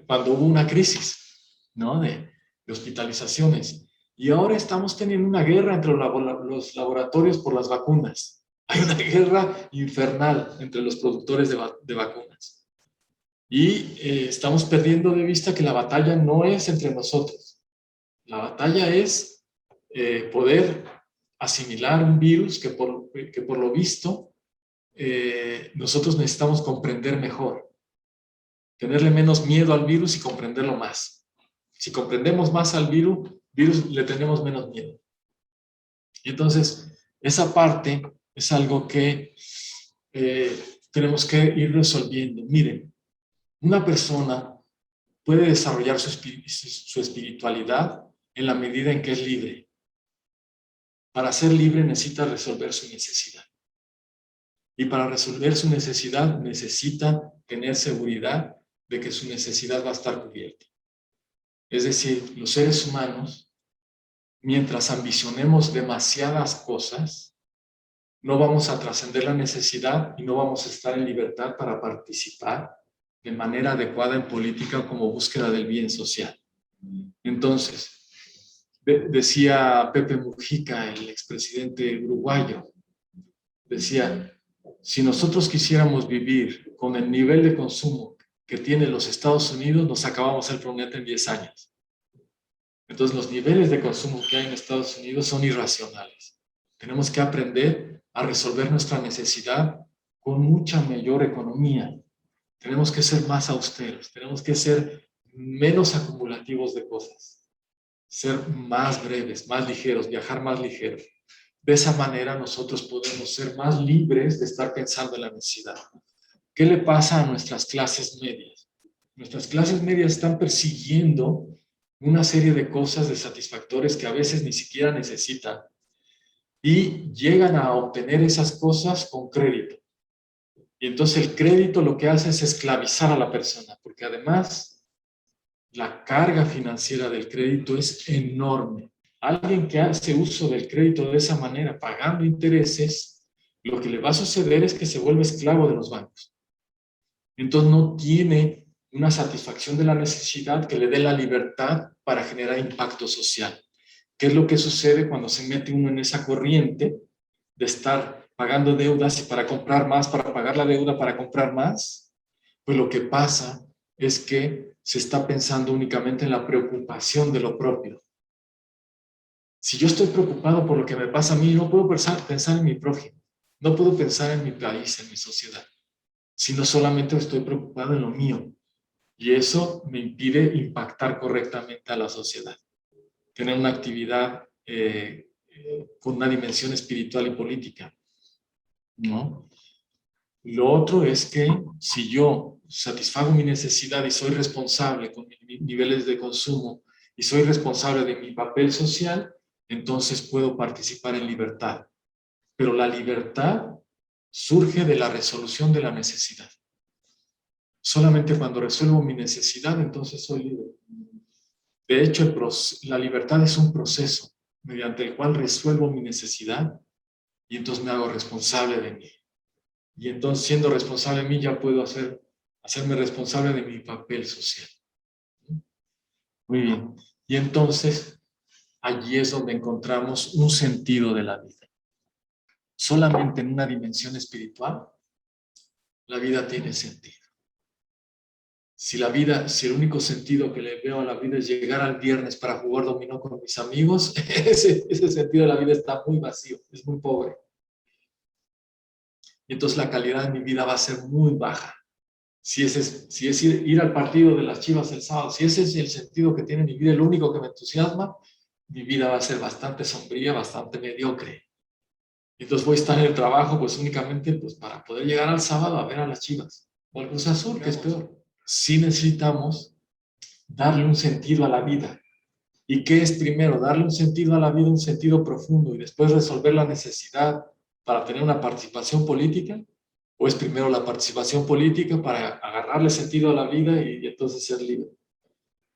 Cuando hubo una crisis, ¿no? de hospitalizaciones. Y ahora estamos teniendo una guerra entre los laboratorios por las vacunas. Hay una guerra infernal entre los productores de vacunas. Y estamos perdiendo de vista que la batalla no es entre nosotros. La batalla es poder asimilar un virus que por lo visto nosotros necesitamos comprender mejor. Tenerle menos miedo al virus y comprenderlo más. Si comprendemos más al virus le tenemos menos miedo. Y entonces, esa parte es algo que tenemos que ir resolviendo. Miren, una persona puede desarrollar su espiritualidad en la medida en que es libre. Para ser libre necesita resolver su necesidad. Y para resolver su necesidad necesita tener seguridad de que su necesidad va a estar cubierta. Es decir, los seres humanos, mientras ambicionemos demasiadas cosas, no vamos a trascender la necesidad y no vamos a estar en libertad para participar de manera adecuada en política como búsqueda del bien social. Entonces, decía Pepe Mujica, el expresidente uruguayo, decía, si nosotros quisiéramos vivir con el nivel de consumo que tienen los Estados Unidos, nos acabamos el planeta en 10 años. Entonces, los niveles de consumo que hay en Estados Unidos son irracionales. Tenemos que aprender a resolver nuestra necesidad con mucha mayor economía. Tenemos que ser más austeros, tenemos que ser menos acumulativos de cosas, ser más breves, más ligeros, viajar más ligero. De esa manera nosotros podemos ser más libres de estar pensando en la necesidad. ¿Qué le pasa a nuestras clases medias? Nuestras clases medias están persiguiendo una serie de cosas, de satisfactores que a veces ni siquiera necesitan y llegan a obtener esas cosas con crédito. Y entonces el crédito lo que hace es esclavizar a la persona, porque además la carga financiera del crédito es enorme. Alguien que hace uso del crédito de esa manera, pagando intereses, lo que le va a suceder es que se vuelve esclavo de los bancos. Entonces no tiene una satisfacción de la necesidad que le dé la libertad para generar impacto social. ¿Qué es lo que sucede cuando se mete uno en esa corriente de estar pagando deudas y para comprar más, para pagar la deuda, para comprar más? Pues lo que pasa es que se está pensando únicamente en la preocupación de lo propio. Si yo estoy preocupado por lo que me pasa a mí, no puedo pensar en mi prójimo, no puedo pensar en mi país, en mi sociedad, sino solamente estoy preocupado en lo mío. Y eso me impide impactar correctamente a la sociedad. Tener una actividad con una dimensión espiritual y política, ¿no? Lo otro es que si yo satisfago mi necesidad y soy responsable con mis niveles de consumo y soy responsable de mi papel social, entonces puedo participar en libertad. Pero la libertad surge de la resolución de la necesidad. Solamente cuando resuelvo mi necesidad, entonces soy libre. De hecho, la libertad es un proceso mediante el cual resuelvo mi necesidad y entonces me hago responsable de mí. Y entonces, siendo responsable de mí, ya puedo hacerme responsable de mi papel social. Muy bien. Y entonces, allí es donde encontramos un sentido de la vida. Solamente en una dimensión espiritual, la vida tiene sentido. Si el único sentido que le veo a la vida es llegar al viernes para jugar dominó con mis amigos, ese sentido de la vida está muy vacío, es muy pobre. Y entonces la calidad de mi vida va a ser muy baja. si es ir al partido de las Chivas el sábado, si ese es el sentido que tiene mi vida, el único que me entusiasma, mi vida va a ser bastante sombría, bastante mediocre. Entonces voy a estar en el trabajo pues únicamente pues, para poder llegar al sábado a ver a las Chivas o al Cruz Azul, que es peor. Sí necesitamos darle un sentido a la vida. ¿Y qué es primero? Darle un sentido a la vida, un sentido profundo, y después resolver la necesidad para tener una participación política. ¿O es primero la participación política para agarrarle sentido a la vida y entonces ser libre?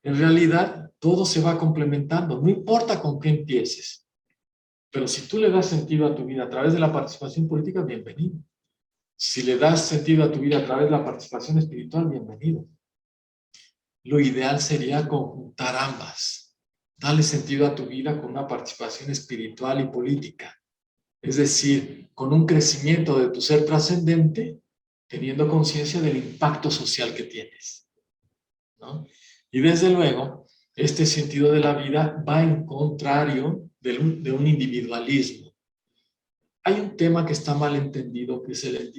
En realidad, todo se va complementando, no importa con qué empieces. Pero si tú le das sentido a tu vida a través de la participación política, bienvenido. Si le das sentido a tu vida a través de la participación espiritual, bienvenido. Lo ideal sería conjuntar ambas. Darle sentido a tu vida con una participación espiritual y política. Es decir, con un crecimiento de tu ser trascendente, teniendo conciencia del impacto social que tienes, ¿no? Y desde luego, este sentido de la vida va en contrario de un individualismo. Hay un tema que está mal entendido, que es el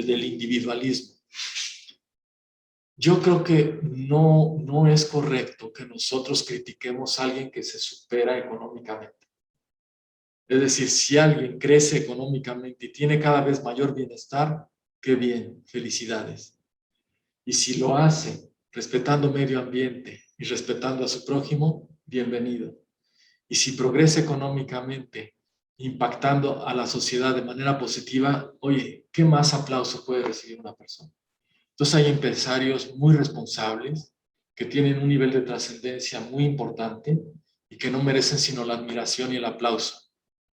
del individualismo. Yo creo que no es correcto que nosotros critiquemos a alguien que se supera económicamente. Es decir, si alguien crece económicamente y tiene cada vez mayor bienestar, qué bien, felicidades. Y si lo hace respetando medio ambiente y respetando a su prójimo, bienvenido. Y si progresa económicamente, impactando a la sociedad de manera positiva, oye, ¿qué más aplauso puede recibir una persona? Entonces hay empresarios muy responsables que tienen un nivel de trascendencia muy importante y que no merecen sino la admiración y el aplauso.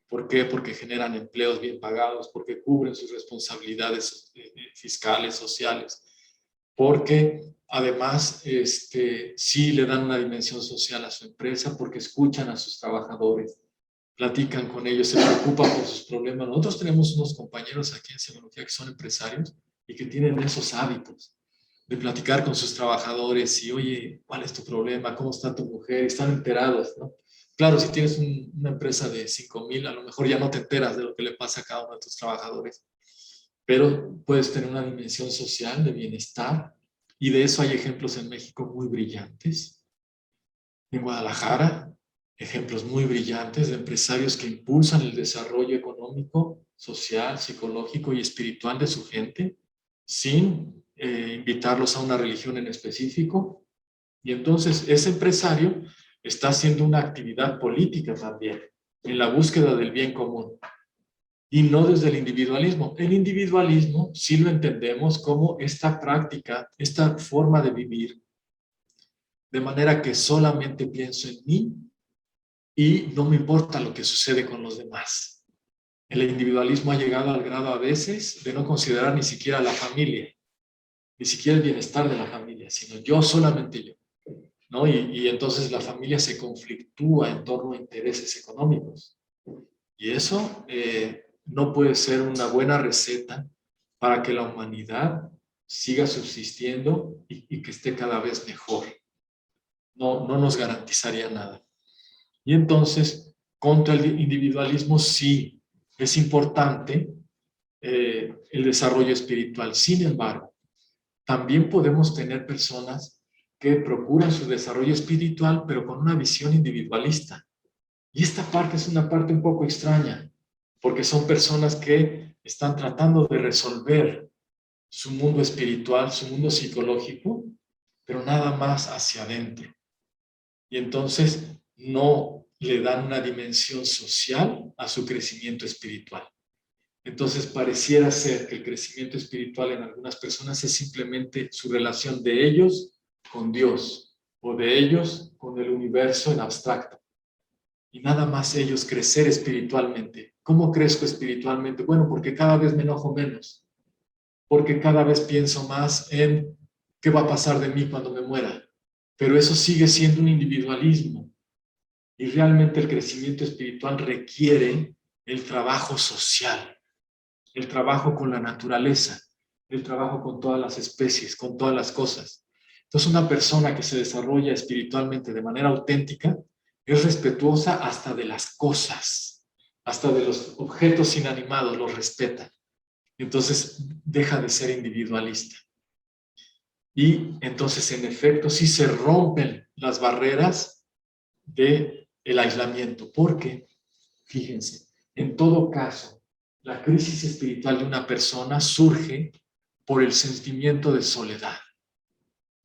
¿Por qué? Porque generan empleos bien pagados, porque cubren sus responsabilidades fiscales, sociales, porque además sí le dan una dimensión social a su empresa, porque escuchan a sus trabajadores, platican con ellos, se preocupan por sus problemas. Nosotros tenemos unos compañeros aquí en Semiología que son empresarios y que tienen esos hábitos de platicar con sus trabajadores y, oye, ¿cuál es tu problema? ¿Cómo está tu mujer? Están enterados, ¿no? Claro, si tienes una empresa de 5,000, a lo mejor ya no te enteras de lo que le pasa a cada uno de tus trabajadores, pero puedes tener una dimensión social de bienestar y de eso hay ejemplos en México muy brillantes. En Guadalajara, ejemplos muy brillantes de empresarios que impulsan el desarrollo económico, social, psicológico y espiritual de su gente sin invitarlos a una religión en específico. Y entonces ese empresario está haciendo una actividad política también, en la búsqueda del bien común, y no desde el individualismo. El individualismo sí lo entendemos como esta práctica, esta forma de vivir, de manera que solamente pienso en mí y no me importa lo que sucede con los demás. El individualismo ha llegado al grado a veces de no considerar ni siquiera la familia, ni siquiera el bienestar de la familia, sino yo, solamente yo, ¿no? Y entonces la familia se conflictúa en torno a intereses económicos. Y eso no puede ser una buena receta para que la humanidad siga subsistiendo y que esté cada vez mejor. No nos garantizaría nada. Y entonces, contra el individualismo sí es importante el desarrollo espiritual. Sin embargo, también podemos tener personas que procuran su desarrollo espiritual, pero con una visión individualista. Y esta parte es una parte un poco extraña, porque son personas que están tratando de resolver su mundo espiritual, su mundo psicológico, pero nada más hacia adentro. Y entonces no le dan una dimensión social a su crecimiento espiritual. Entonces pareciera ser que el crecimiento espiritual en algunas personas es simplemente su relación de ellos con Dios o de ellos con el universo en abstracto. Y nada más ellos crecer espiritualmente. ¿Cómo crezco espiritualmente? Bueno, porque cada vez me enojo menos, porque cada vez pienso más en qué va a pasar de mí cuando me muera. Pero eso sigue siendo un individualismo. Y realmente el crecimiento espiritual requiere el trabajo social, el trabajo con la naturaleza, el trabajo con todas las especies, con todas las cosas. Entonces, una persona que se desarrolla espiritualmente de manera auténtica es respetuosa hasta de las cosas, hasta de los objetos inanimados, los respeta. Entonces, deja de ser individualista. Y entonces, en efecto, sí se rompen las barreras del aislamiento, porque, fíjense, en todo caso, la crisis espiritual de una persona surge por el sentimiento de soledad.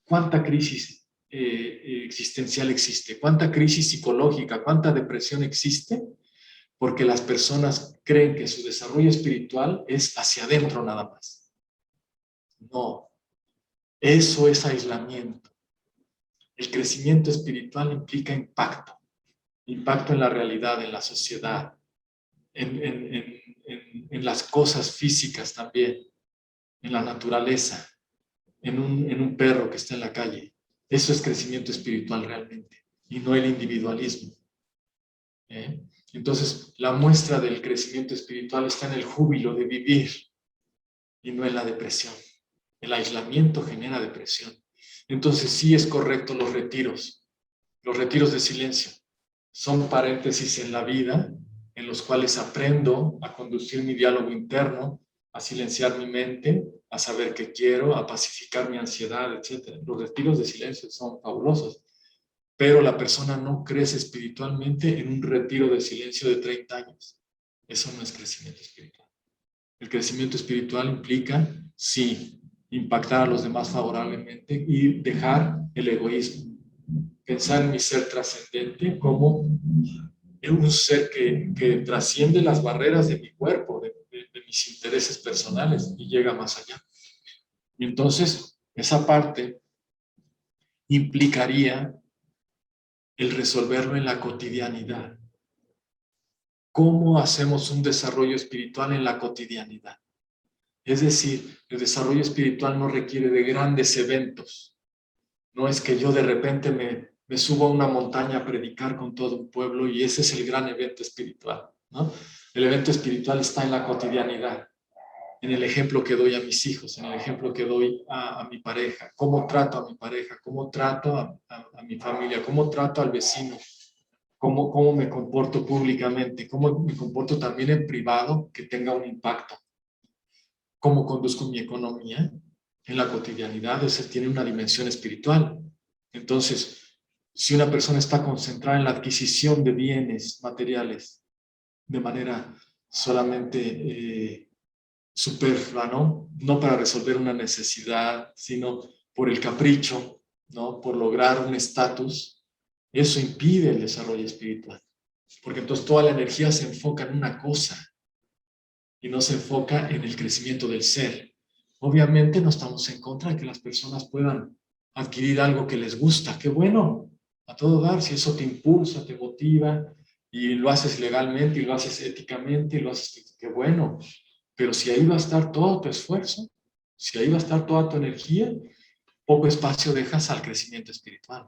¿Cuánta crisis existencial existe? ¿Cuánta crisis psicológica? ¿Cuánta depresión existe? Porque las personas creen que su desarrollo espiritual es hacia adentro nada más. No, eso es aislamiento. El crecimiento espiritual implica impacto, impacto en la realidad, en la sociedad, en las cosas físicas también, en la naturaleza, en un perro que está en la calle. Eso es crecimiento espiritual realmente, y no el individualismo. Entonces, la muestra del crecimiento espiritual está en el júbilo de vivir y no en la depresión. El aislamiento genera depresión. Entonces, sí es correcto los retiros de silencio. Son paréntesis en la vida en los cuales aprendo a conducir mi diálogo interno, a silenciar mi mente, a saber qué quiero, a pacificar mi ansiedad, etc. Los retiros de silencio son fabulosos, pero la persona no crece espiritualmente en un retiro de silencio de 30 años. Eso no es crecimiento espiritual. El crecimiento espiritual implica, sí, impactar a los demás favorablemente y dejar el egoísmo. Pensar en mi ser trascendente como en un ser que trasciende las barreras de mi cuerpo, de mis intereses personales y llega más allá. Y entonces, esa parte implicaría el resolverlo en la cotidianidad. ¿Cómo hacemos un desarrollo espiritual en la cotidianidad? Es decir, el desarrollo espiritual no requiere de grandes eventos. No es que yo de repente me subo a una montaña a predicar con todo un pueblo y ese es el gran evento espiritual, ¿no? El evento espiritual está en la cotidianidad, en el ejemplo que doy a mis hijos, en el ejemplo que doy a mi pareja, cómo trato a mi pareja, cómo trato a mi familia, cómo trato al vecino, cómo me comporto públicamente, cómo me comporto también en privado que tenga un impacto, cómo conduzco mi economía. En la cotidianidad, eso tiene una dimensión espiritual. Entonces, si una persona está concentrada en la adquisición de bienes materiales de manera solamente superflua, ¿no? No para resolver una necesidad, sino por el capricho, ¿no? Por lograr un estatus, eso impide el desarrollo espiritual. Porque entonces toda la energía se enfoca en una cosa y no se enfoca en el crecimiento del ser. Obviamente no estamos en contra de que las personas puedan adquirir algo que les gusta. Qué bueno, a todo dar, si eso te impulsa, te motiva y lo haces legalmente y lo haces éticamente y lo haces, qué bueno. Pero si ahí va a estar todo tu esfuerzo, si ahí va a estar toda tu energía, poco espacio dejas al crecimiento espiritual.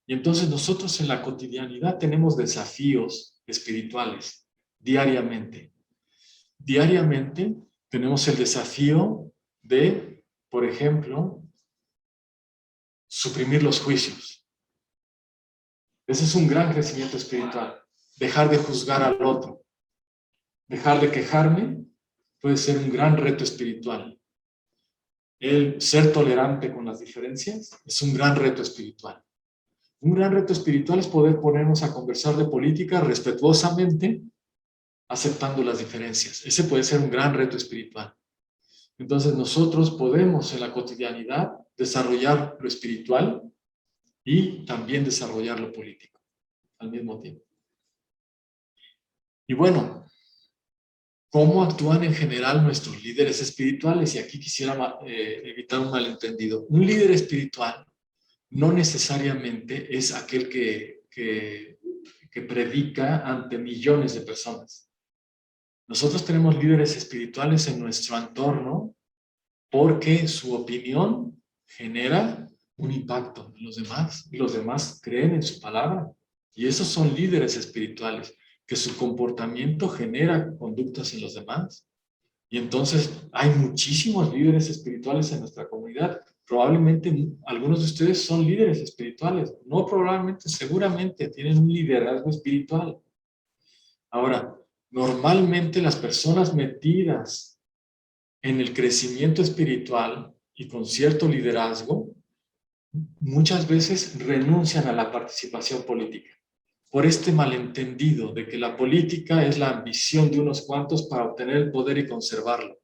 Y entonces nosotros en la cotidianidad tenemos desafíos espirituales diariamente. Diariamente tenemos el desafío de, por ejemplo, suprimir los juicios. Ese es un gran crecimiento espiritual. Dejar de juzgar al otro. Dejar de quejarme puede ser un gran reto espiritual. El ser tolerante con las diferencias es un gran reto espiritual. Un gran reto espiritual es poder ponernos a conversar de política respetuosamente, aceptando las diferencias. Ese puede ser un gran reto espiritual. Entonces nosotros podemos en la cotidianidad desarrollar lo espiritual y también desarrollar lo político al mismo tiempo. Y bueno, ¿cómo actúan en general nuestros líderes espirituales? Y aquí quisiera evitar un malentendido. Un líder espiritual no necesariamente es aquel que predica ante millones de personas. Nosotros tenemos líderes espirituales en nuestro entorno porque su opinión genera un impacto en los demás y los demás creen en su palabra. Y esos son líderes espirituales, que su comportamiento genera conductas en los demás. Y entonces hay muchísimos líderes espirituales en nuestra comunidad. Probablemente algunos de ustedes son líderes espirituales. No probablemente, seguramente tienen un liderazgo espiritual. Ahora, normalmente las personas metidas en el crecimiento espiritual y con cierto liderazgo, muchas veces renuncian a la participación política por este malentendido de que la política es la ambición de unos cuantos para obtener el poder y conservarlo.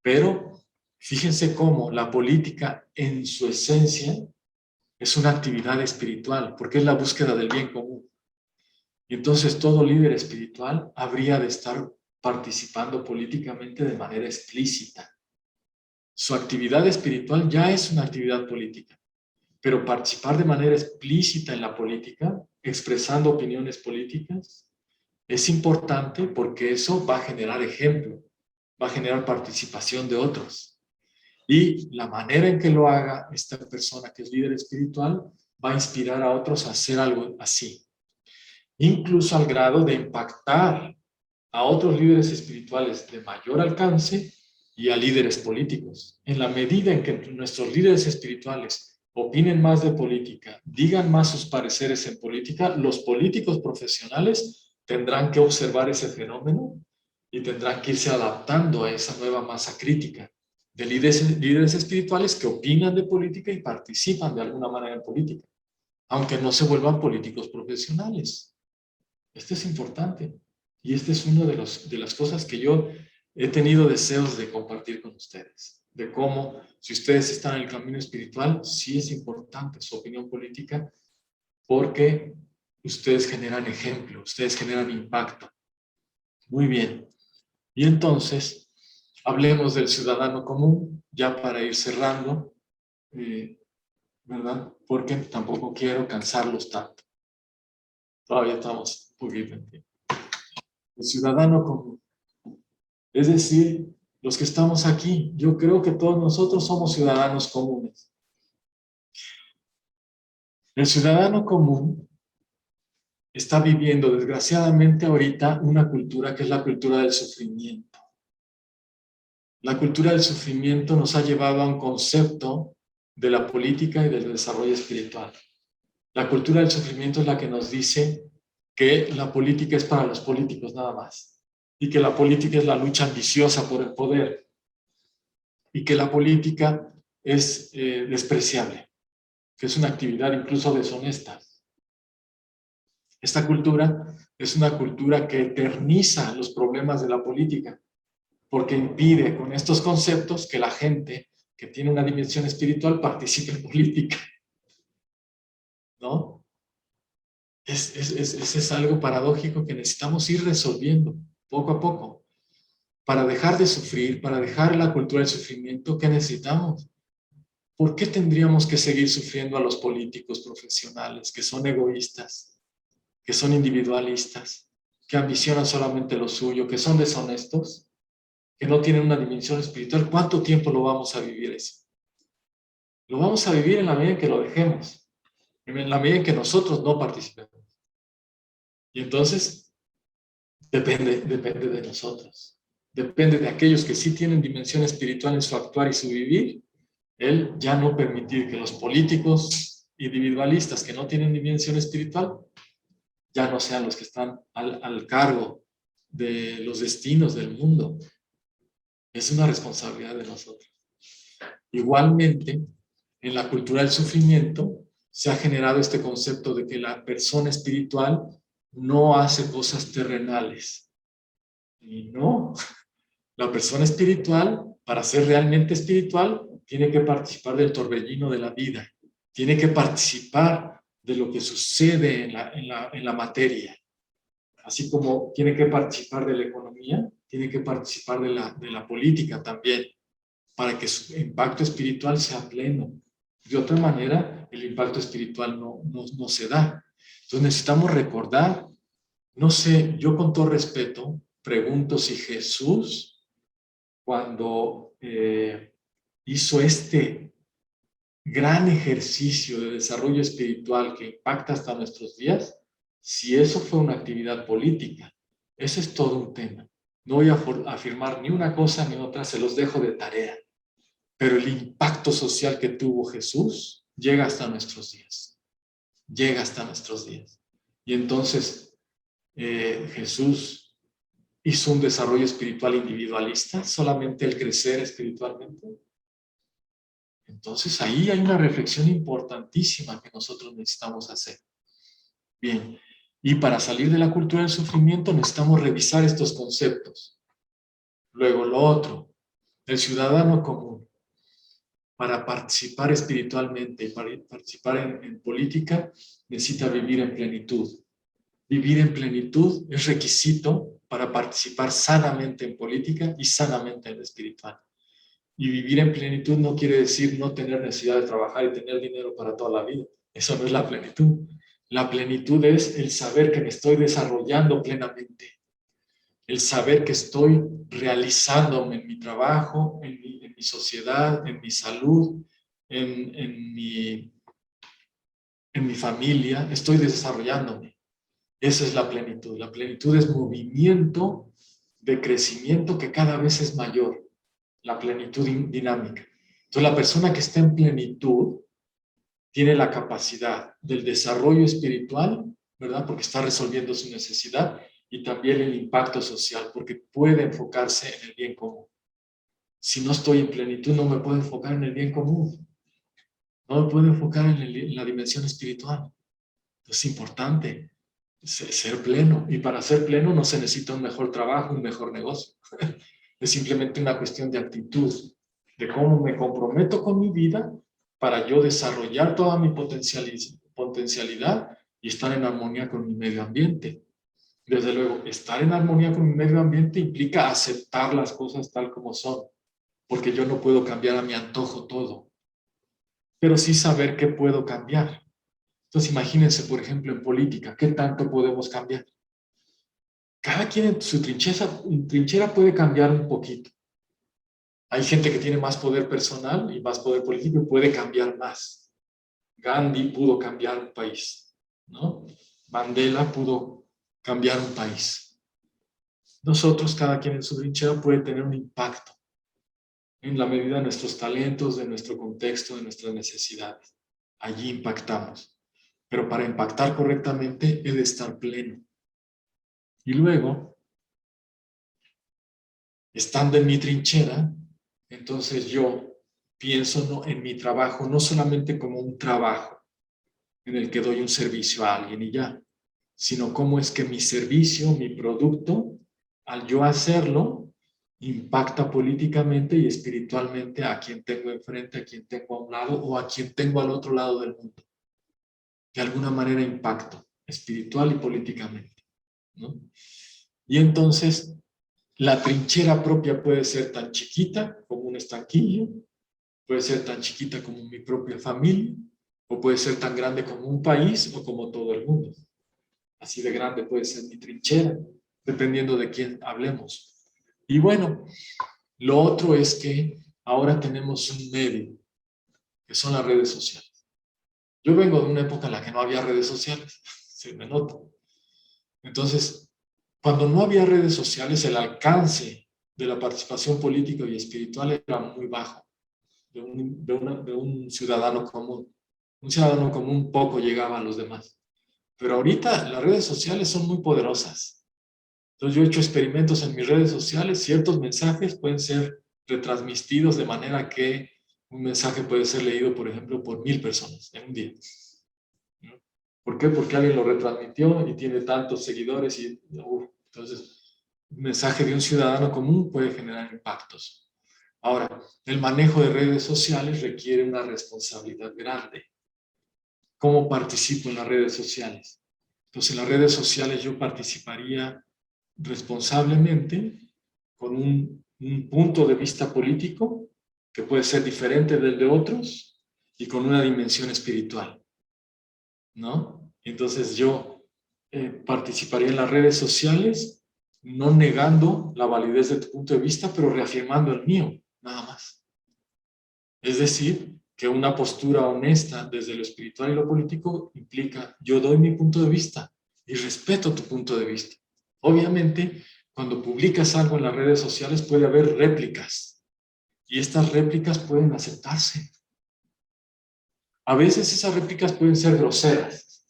Pero fíjense cómo la política en su esencia es una actividad espiritual, porque es la búsqueda del bien común. Y entonces todo líder espiritual habría de estar participando políticamente de manera explícita. Su actividad espiritual ya es una actividad política, pero participar de manera explícita en la política, expresando opiniones políticas, es importante porque eso va a generar ejemplo, va a generar participación de otros. Y la manera en que lo haga esta persona que es líder espiritual va a inspirar a otros a hacer algo así. Incluso al grado de impactar a otros líderes espirituales de mayor alcance y a líderes políticos. En la medida en que nuestros líderes espirituales opinen más de política, digan más sus pareceres en política, los políticos profesionales tendrán que observar ese fenómeno y tendrán que irse adaptando a esa nueva masa crítica de líderes espirituales que opinan de política y participan de alguna manera en política, aunque no se vuelvan políticos profesionales. Esto es importante. Y este es uno de las cosas que yo he tenido deseos de compartir con ustedes. De cómo, si ustedes están en el camino espiritual, sí es importante su opinión política, porque ustedes generan ejemplo, ustedes generan impacto. Muy bien. Y entonces, hablemos del ciudadano común, ya para ir cerrando, ¿verdad? Porque tampoco quiero cansarlos tanto. Todavía estamos un poquito en tiempo. El ciudadano común. Es decir, los que estamos aquí, yo creo que todos nosotros somos ciudadanos comunes. El ciudadano común está viviendo, desgraciadamente, ahorita una cultura que es la cultura del sufrimiento. La cultura del sufrimiento nos ha llevado a un concepto de la política y del desarrollo espiritual. La cultura del sufrimiento es la que nos dice que la política es para los políticos nada más, y que la política es la lucha ambiciosa por el poder, y que la política es despreciable, que es una actividad incluso deshonesta. Esta cultura es una cultura que eterniza los problemas de la política, porque impide con estos conceptos que la gente que tiene una dimensión espiritual participe en política, ¿no? Es algo paradójico que necesitamos ir resolviendo poco a poco. Para dejar de sufrir, para dejar la cultura del sufrimiento, ¿qué necesitamos? ¿Por qué tendríamos que seguir sufriendo a los políticos profesionales que son egoístas, que son individualistas, que ambicionan solamente lo suyo, que son deshonestos, que no tienen una dimensión espiritual? ¿Cuánto tiempo lo vamos a vivir eso? Lo vamos a vivir en la medida en que lo dejemos, en la medida en que nosotros no participemos. Y entonces, depende de nosotros. Depende de aquellos que sí tienen dimensión espiritual en su actuar y su vivir, el ya no permitir que los políticos individualistas que no tienen dimensión espiritual ya no sean los que están al cargo de los destinos del mundo. Es una responsabilidad de nosotros. Igualmente, en la cultura del sufrimiento se ha generado este concepto de que la persona espiritual no hace cosas terrenales. Y no, la persona espiritual, para ser realmente espiritual, tiene que participar del torbellino de la vida, tiene que participar de lo que sucede en la materia, así como tiene que participar de la economía, tiene que participar de la política también, para que su impacto espiritual sea pleno. De otra manera, el impacto espiritual no se da. Entonces necesitamos recordar, no sé, yo con todo respeto pregunto si Jesús, cuando hizo este gran ejercicio de desarrollo espiritual que impacta hasta nuestros días, si eso fue una actividad política. Ese es todo un tema. No voy a afirmar ni una cosa ni otra, se los dejo de tarea. Pero el impacto social que tuvo Jesús llega hasta nuestros días. Llega hasta nuestros días. Y entonces Jesús hizo un desarrollo espiritual individualista, solamente el crecer espiritualmente. Entonces ahí hay una reflexión importantísima que nosotros necesitamos hacer. Bien, y para salir de la cultura del sufrimiento necesitamos revisar estos conceptos. Luego lo otro, el ciudadano común. Para participar espiritualmente, para participar en política, necesita vivir en plenitud. Vivir en plenitud es requisito para participar sanamente en política y sanamente en lo espiritual. Y vivir en plenitud no quiere decir no tener necesidad de trabajar y tener dinero para toda la vida. Eso no es la plenitud. La plenitud es el saber que me estoy desarrollando plenamente. El saber que estoy realizándome en mi trabajo, en mi sociedad, en mi salud, en mi familia. Estoy desarrollándome. Esa es la plenitud. La plenitud es movimiento de crecimiento que cada vez es mayor. La plenitud dinámica. Entonces, la persona que está en plenitud tiene la capacidad del desarrollo espiritual, ¿verdad? Porque está resolviendo su necesidad, y también el impacto social, porque puede enfocarse en el bien común. Si no estoy en plenitud, no me puedo enfocar en el bien común. No me puedo enfocar en la dimensión espiritual. Es importante ser pleno, y para ser pleno no se necesita un mejor trabajo, un mejor negocio. Es simplemente una cuestión de actitud, de cómo me comprometo con mi vida para yo desarrollar toda mi potencialidad y estar en armonía con mi medio ambiente. Desde luego, estar en armonía con mi medio ambiente implica aceptar las cosas tal como son, porque yo no puedo cambiar a mi antojo todo, pero sí saber qué puedo cambiar. Entonces, imagínense, por ejemplo, en política, ¿qué tanto podemos cambiar? Cada quien en su trinchera puede cambiar un poquito. Hay gente que tiene más poder personal y más poder político y puede cambiar más. Gandhi pudo cambiar un país, ¿no? Mandela pudo cambiar un país. Nosotros, cada quien en su trinchera, puede tener un impacto en la medida de nuestros talentos, de nuestro contexto, de nuestras necesidades. Allí impactamos. Pero para impactar correctamente, he de estar pleno. Y luego, estando en mi trinchera, entonces yo pienso en mi trabajo no solamente como un trabajo en el que doy un servicio a alguien y ya, sino cómo es que mi servicio, mi producto, al yo hacerlo, impacta políticamente y espiritualmente a quien tengo enfrente, a quien tengo a un lado o a quien tengo al otro lado del mundo. De alguna manera impacto espiritual y políticamente, ¿no? Y entonces la trinchera propia puede ser tan chiquita como un estanquillo, puede ser tan chiquita como mi propia familia, o puede ser tan grande como un país o como todo el mundo. Así de grande puede ser mi trinchera, dependiendo de quién hablemos. Y bueno, lo otro es que ahora tenemos un medio, que son las redes sociales. Yo vengo de una época en la que no había redes sociales, se me nota. Entonces, cuando no había redes sociales, el alcance de la participación política y espiritual era muy bajo, de un ciudadano común. Un ciudadano común poco llegaba a los demás. Pero ahorita las redes sociales son muy poderosas. Entonces yo he hecho experimentos en mis redes sociales, ciertos mensajes pueden ser retransmitidos de manera que un mensaje puede ser leído, por ejemplo, por 1000 personas en un día. ¿Por qué? Porque alguien lo retransmitió y tiene tantos seguidores y entonces un mensaje de un ciudadano común puede generar impactos. Ahora, el manejo de redes sociales requiere una responsabilidad grande. ¿Cómo participo en las redes sociales? Entonces, en las redes sociales yo participaría responsablemente con un punto de vista político que puede ser diferente del de otros y con una dimensión espiritual, ¿no? Entonces yo participaría en las redes sociales no negando la validez de tu punto de vista, pero reafirmando el mío, nada más. Es decir, que una postura honesta desde lo espiritual y lo político implica yo doy mi punto de vista y respeto tu punto de vista. Obviamente, cuando publicas algo en las redes sociales puede haber réplicas y estas réplicas pueden aceptarse. A veces esas réplicas pueden ser groseras,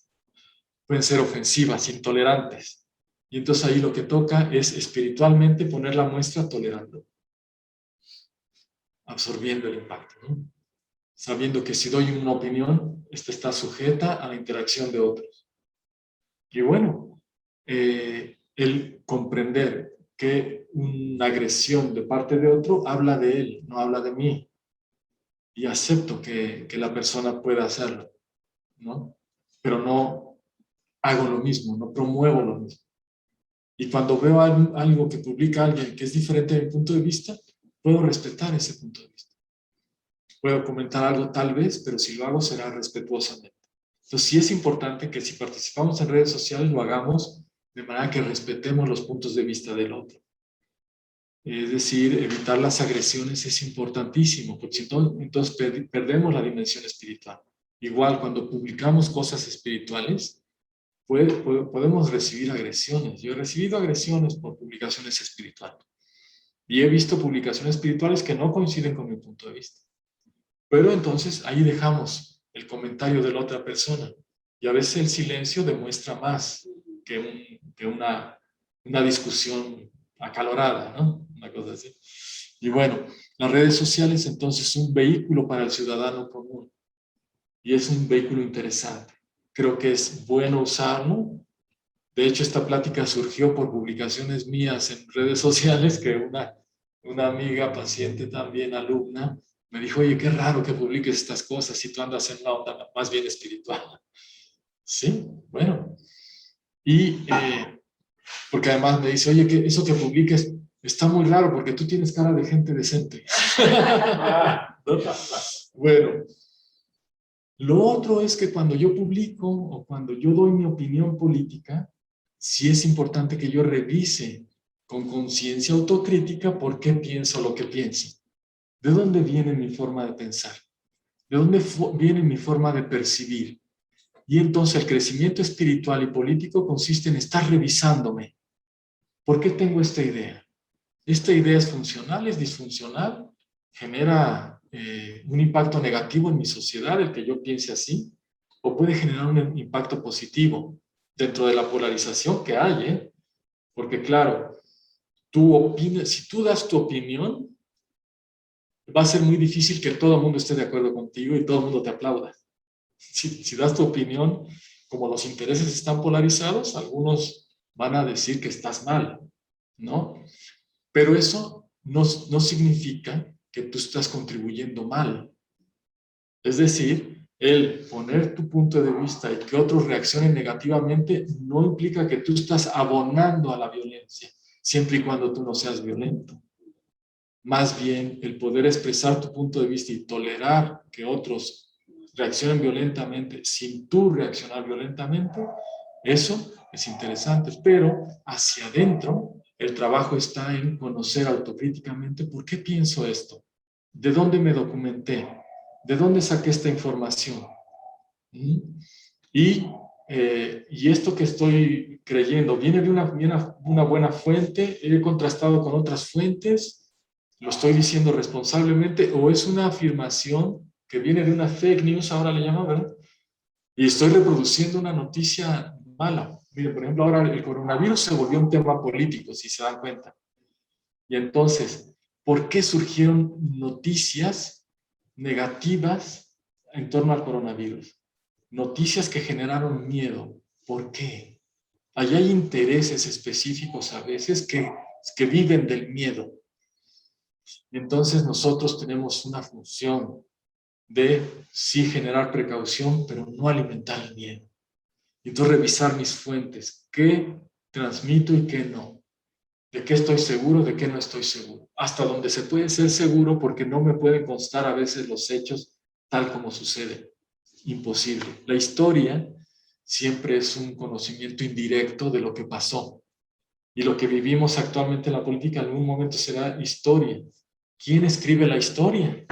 pueden ser ofensivas, intolerantes. Y entonces ahí lo que toca es espiritualmente poner la muestra tolerando, absorbiendo el impacto, ¿no? sabiendo que si doy una opinión, esta está sujeta a la interacción de otros. Y bueno, el comprender que una agresión de parte de otro habla de él, no habla de mí. Y acepto que la persona pueda hacerlo, ¿no? Pero no hago lo mismo, no promuevo lo mismo. Y cuando veo algo que publica alguien que es diferente de mi punto de vista, puedo respetar ese punto de vista. Puedo comentar algo tal vez, pero si lo hago será respetuosamente. Entonces sí es importante que si participamos en redes sociales lo hagamos de manera que respetemos los puntos de vista del otro. Es decir, evitar las agresiones es importantísimo, porque si no, entonces perdemos la dimensión espiritual. Igual, cuando publicamos cosas espirituales, podemos recibir agresiones. Yo he recibido agresiones por publicaciones espirituales. Y he visto publicaciones espirituales que no coinciden con mi punto de vista. Pero entonces ahí dejamos el comentario de la otra persona. Y a veces el silencio demuestra más que una discusión acalorada, ¿no? Una cosa así. Y bueno, las redes sociales entonces son un vehículo para el ciudadano común. Y es un vehículo interesante. Creo que es bueno usarlo. De hecho, esta plática surgió por publicaciones mías en redes sociales que una amiga, paciente también, alumna, me dijo, oye, qué raro que publiques estas cosas si tú andas en una onda más bien espiritual. Sí, bueno. Y porque además me dice, oye, que eso que publiques está muy raro porque tú tienes cara de gente decente. ¿No? Bueno, lo otro es que cuando yo publico o cuando yo doy mi opinión política, sí es importante que yo revise con conciencia autocrítica por qué pienso lo que pienso. ¿De dónde viene mi forma de pensar? ¿De dónde viene mi forma de percibir? Y entonces el crecimiento espiritual y político consiste en estar revisándome. ¿Por qué tengo esta idea? ¿Esta idea es funcional, es disfuncional? ¿Genera un impacto negativo en mi sociedad el que yo piense así? ¿O puede generar un impacto positivo dentro de la polarización que hay? Porque claro, si tú das tu opinión, va a ser muy difícil que todo el mundo esté de acuerdo contigo y todo el mundo te aplauda. Si das tu opinión, como los intereses están polarizados, algunos van a decir que estás mal, ¿no? Pero eso no significa que tú estás contribuyendo mal. Es decir, el poner tu punto de vista y que otros reaccionen negativamente no implica que tú estás abonando a la violencia, siempre y cuando tú no seas violento. Más bien, el poder expresar tu punto de vista y tolerar que otros reaccionen violentamente sin tú reaccionar violentamente, eso es interesante, pero hacia adentro el trabajo está en conocer autocríticamente por qué pienso esto, de dónde me documenté, de dónde saqué esta información. Y esto que estoy creyendo, ¿viene de una buena fuente? ¿He contrastado con otras fuentes? ¿Lo estoy diciendo responsablemente? ¿O es una afirmación que viene de una fake news, ahora le llaman, ¿verdad? Y estoy reproduciendo una noticia mala. Mire, por ejemplo, ahora el coronavirus se volvió un tema político, si se dan cuenta. Y entonces, ¿por qué surgieron noticias negativas en torno al coronavirus? Noticias que generaron miedo. ¿Por qué? Allá hay intereses específicos a veces que viven del miedo. Entonces nosotros tenemos una función de sí generar precaución, pero no alimentar el miedo. Entonces revisar mis fuentes, qué transmito y qué no. De qué estoy seguro, de qué no estoy seguro. Hasta donde se puede ser seguro porque no me pueden constar a veces los hechos tal como sucede. Imposible. La historia siempre es un conocimiento indirecto de lo que pasó. Y lo que vivimos actualmente en la política en algún momento será historia. ¿Quién escribe la historia?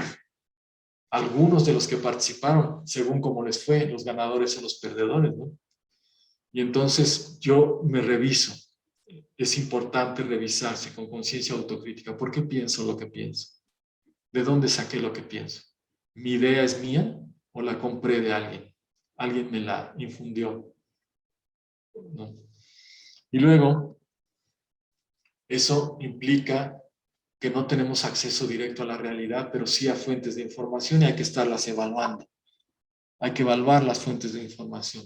Algunos de los que participaron, según cómo les fue, los ganadores o los perdedores, ¿no? Y entonces yo me reviso. Es importante revisarse con conciencia autocrítica. ¿Por qué pienso lo que pienso? ¿De dónde saqué lo que pienso? ¿Mi idea es mía o la compré de alguien? Alguien me la infundió, ¿no? Y luego, eso implica que no tenemos acceso directo a la realidad, pero sí a fuentes de información y hay que estarlas evaluando. Hay que evaluar las fuentes de información.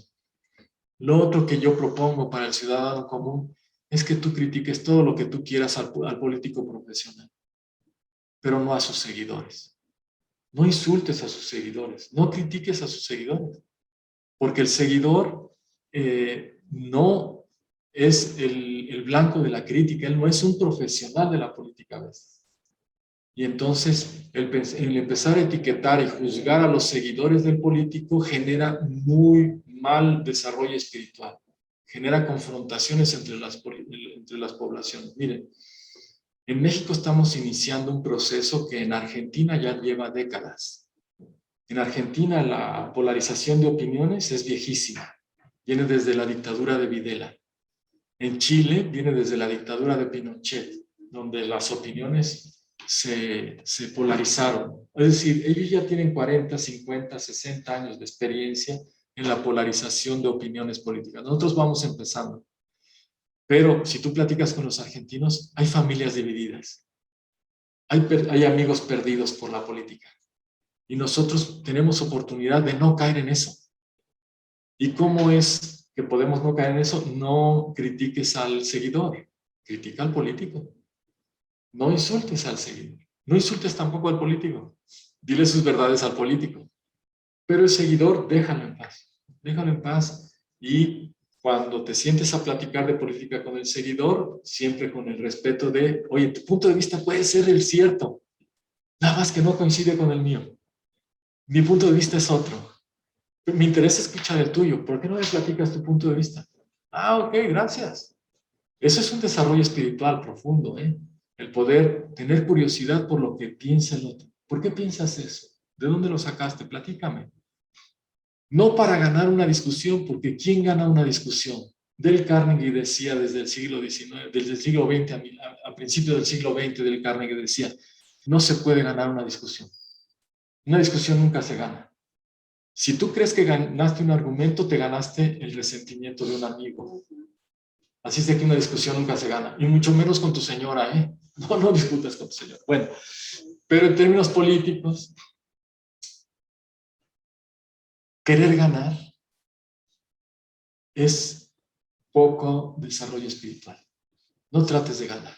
Lo otro que yo propongo para el ciudadano común es que tú critiques todo lo que tú quieras al político profesional, pero no a sus seguidores. No insultes a sus seguidores, no critiques a sus seguidores, porque el seguidor no es el blanco de la crítica, él no es un profesional de la política a veces. Y entonces el empezar a etiquetar y juzgar a los seguidores del político genera muy mal desarrollo espiritual, genera confrontaciones entre las poblaciones. Miren, en México estamos iniciando un proceso que en Argentina ya lleva décadas. En Argentina la polarización de opiniones es viejísima, viene desde la dictadura de Videla. En Chile viene desde la dictadura de Pinochet, donde las opiniones se polarizaron. Es decir, ellos ya tienen 40, 50, 60 años de experiencia en la polarización de opiniones políticas. Nosotros vamos empezando. Pero si tú platicas con los argentinos, hay familias divididas. Hay amigos perdidos por la política. Y nosotros tenemos oportunidad de no caer en eso. ¿Y cómo es que podemos no caer en eso? No critiques al seguidor, critica al político. No insultes al seguidor, no insultes tampoco al político. Dile sus verdades al político. Pero el seguidor, déjalo en paz. Y cuando te sientes a platicar de política con el seguidor, siempre con el respeto de, oye, tu punto de vista puede ser el cierto, nada más que no coincide con el mío. Mi punto de vista es otro. Me interesa escuchar el tuyo. ¿Por qué no me platicas tu punto de vista? Ah, ok, gracias. Eso es un desarrollo espiritual profundo, ¿eh? El poder tener curiosidad por lo que piensa el otro. ¿Por qué piensas eso? ¿De dónde lo sacaste? Platícame. No para ganar una discusión, porque ¿quién gana una discusión? Dale Carnegie decía desde el siglo XIX, desde el siglo XX, a principios del siglo XX, Dale Carnegie decía, no se puede ganar una discusión. Una discusión nunca se gana. Si tú crees que ganaste un argumento, te ganaste el resentimiento de un amigo. Así es de que una discusión nunca se gana, y mucho menos con tu señora, ¿eh? No discutas con tu señora. Bueno, pero en términos políticos, querer ganar es poco desarrollo espiritual. No trates de ganar.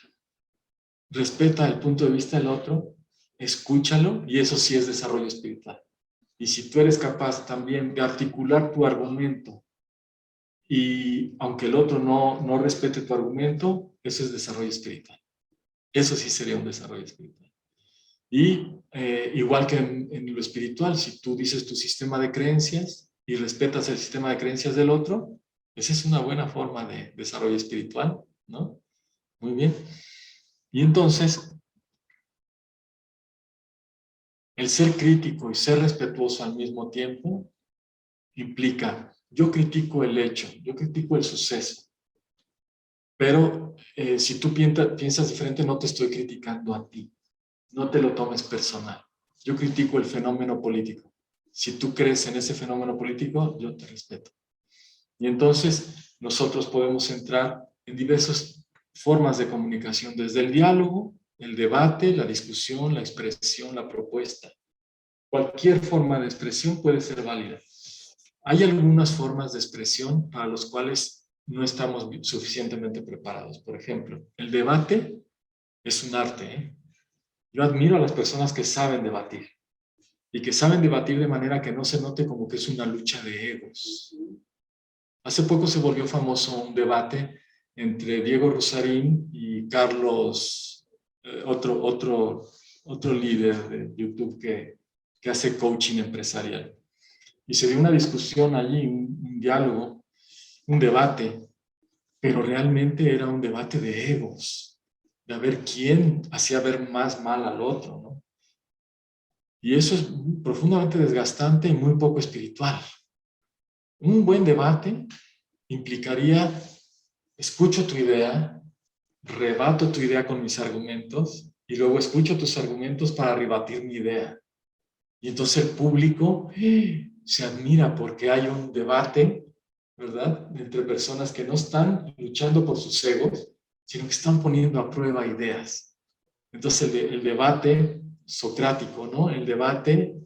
Respeta el punto de vista del otro, escúchalo, y eso sí es desarrollo espiritual. Y si tú eres capaz también de articular tu argumento, y aunque el otro no respete tu argumento, eso es desarrollo espiritual. Eso sí sería un desarrollo espiritual. Y igual que en lo espiritual, si tú dices tu sistema de creencias y respetas el sistema de creencias del otro, esa es una buena forma de desarrollo espiritual, ¿no? Muy bien. Y entonces, el ser crítico y ser respetuoso al mismo tiempo implica, yo critico el hecho, yo critico el suceso, pero si tú piensas diferente, no te estoy criticando a ti. No te lo tomes personal. Yo critico el fenómeno político. Si tú crees en ese fenómeno político, yo te respeto. Y entonces nosotros podemos entrar en diversas formas de comunicación, desde el diálogo, el debate, la discusión, la expresión, la propuesta. Cualquier forma de expresión puede ser válida. Hay algunas formas de expresión para las cuales no estamos suficientemente preparados. Por ejemplo, el debate es un arte, ¿eh? Yo admiro a las personas que saben debatir y que saben debatir de manera que no se note como que es una lucha de egos. Hace poco se volvió famoso un debate entre Diego Rusarín y Carlos, otro líder de YouTube que hace coaching empresarial. Y se dio una discusión allí, un diálogo, un debate, pero realmente era un debate de egos, de a ver quién hacía ver más mal al otro, ¿no? Y eso es profundamente desgastante y muy poco espiritual. Un buen debate implicaría, escucho tu idea, rebato tu idea con mis argumentos y luego escucho tus argumentos para rebatir mi idea. Y entonces el público se admira porque hay un debate, ¿verdad?, entre personas que no están luchando por sus egos, sino que están poniendo a prueba ideas. Entonces el debate socrático, ¿no? El debate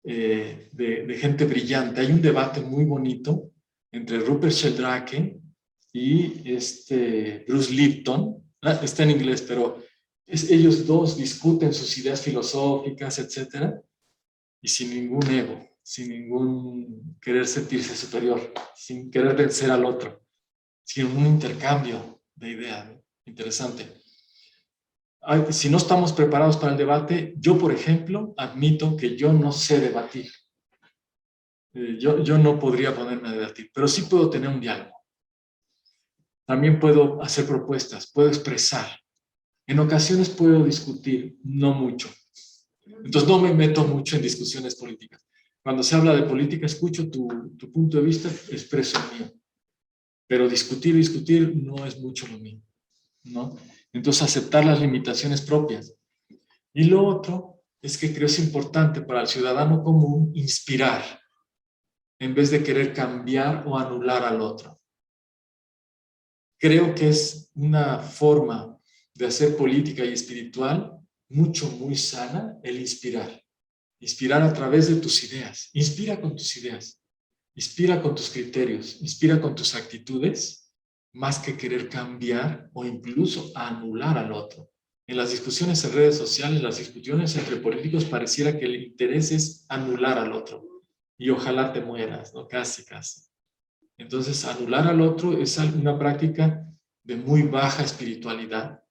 de gente brillante. Hay un debate muy bonito entre Rupert Sheldrake y Bruce Lipton. Está en inglés, pero ellos dos discuten sus ideas filosóficas, etcétera, y sin ningún ego, sin ningún querer sentirse superior, sin querer vencer al otro, sin un intercambio de ideas, ¿no? Interesante. Si no estamos preparados para el debate, yo, por ejemplo, admito que yo no sé debatir. Yo no podría ponerme a debatir, pero sí puedo tener un diálogo. También puedo hacer propuestas, puedo expresar. En ocasiones puedo discutir, no mucho. Entonces no me meto mucho en discusiones políticas. Cuando se habla de política, escucho tu punto de vista, expreso el mío. Pero discutir no es mucho lo mío, ¿no? Entonces aceptar las limitaciones propias. Y lo otro es que creo es importante para el ciudadano común inspirar, en vez de querer cambiar o anular al otro. Creo que es una forma de hacer política y espiritual muy sana el inspirar. Inspirar a través de tus ideas. Inspira con tus ideas. Inspira con tus criterios. Inspira con tus actitudes, más que querer cambiar o incluso anular al otro. En las discusiones en redes sociales, las discusiones entre políticos, pareciera que el interés es anular al otro. Y ojalá te mueras, ¿no? Casi. Entonces, anular al otro es una práctica de muy baja espiritualidad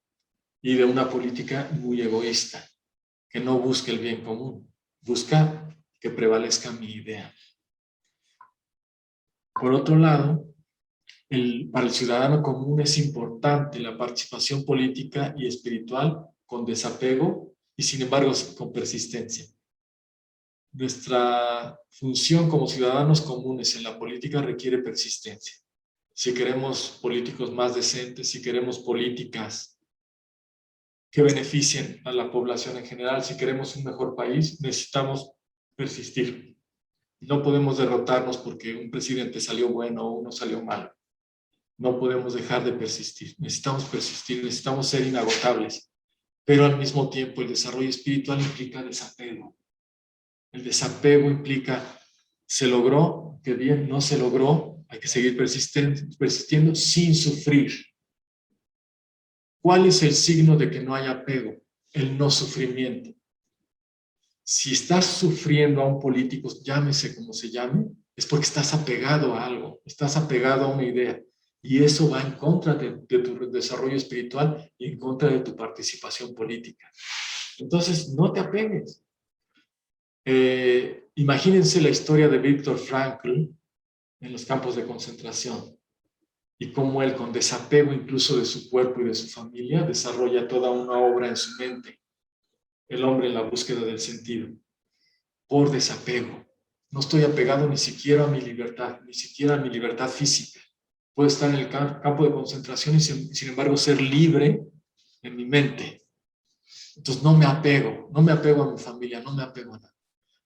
y de una política muy egoísta, que no busca el bien común, busca que prevalezca mi idea. Por otro lado, para el ciudadano común es importante la participación política y espiritual con desapego y, sin embargo, con persistencia. Nuestra función como ciudadanos comunes en la política requiere persistencia. Si queremos políticos más decentes, si queremos políticas que beneficien a la población en general, si queremos un mejor país, necesitamos persistir. No podemos derrotarnos porque un presidente salió bueno o uno salió malo. No podemos dejar de persistir. Necesitamos persistir, necesitamos ser inagotables. Pero al mismo tiempo el desarrollo espiritual implica desapego. El desapego implica, se logró, qué bien, no se logró, hay que seguir persistiendo sin sufrir. ¿Cuál es el signo de que no hay apego? El no sufrimiento. Si estás sufriendo a un político, llámese como se llame, es porque estás apegado a algo, estás apegado a una idea. Y eso va en contra de tu desarrollo espiritual y en contra de tu participación política. Entonces, no te apegues. Imagínense la historia de Viktor Frankl en los campos de concentración y cómo él, con desapego incluso de su cuerpo y de su familia, desarrolla toda una obra en su mente. El hombre en la búsqueda del sentido. Por desapego. No estoy apegado ni siquiera a mi libertad, ni siquiera a mi libertad física. Puedo estar en el campo de concentración y sin embargo ser libre en mi mente. Entonces no me apego a mi familia, no me apego a nada.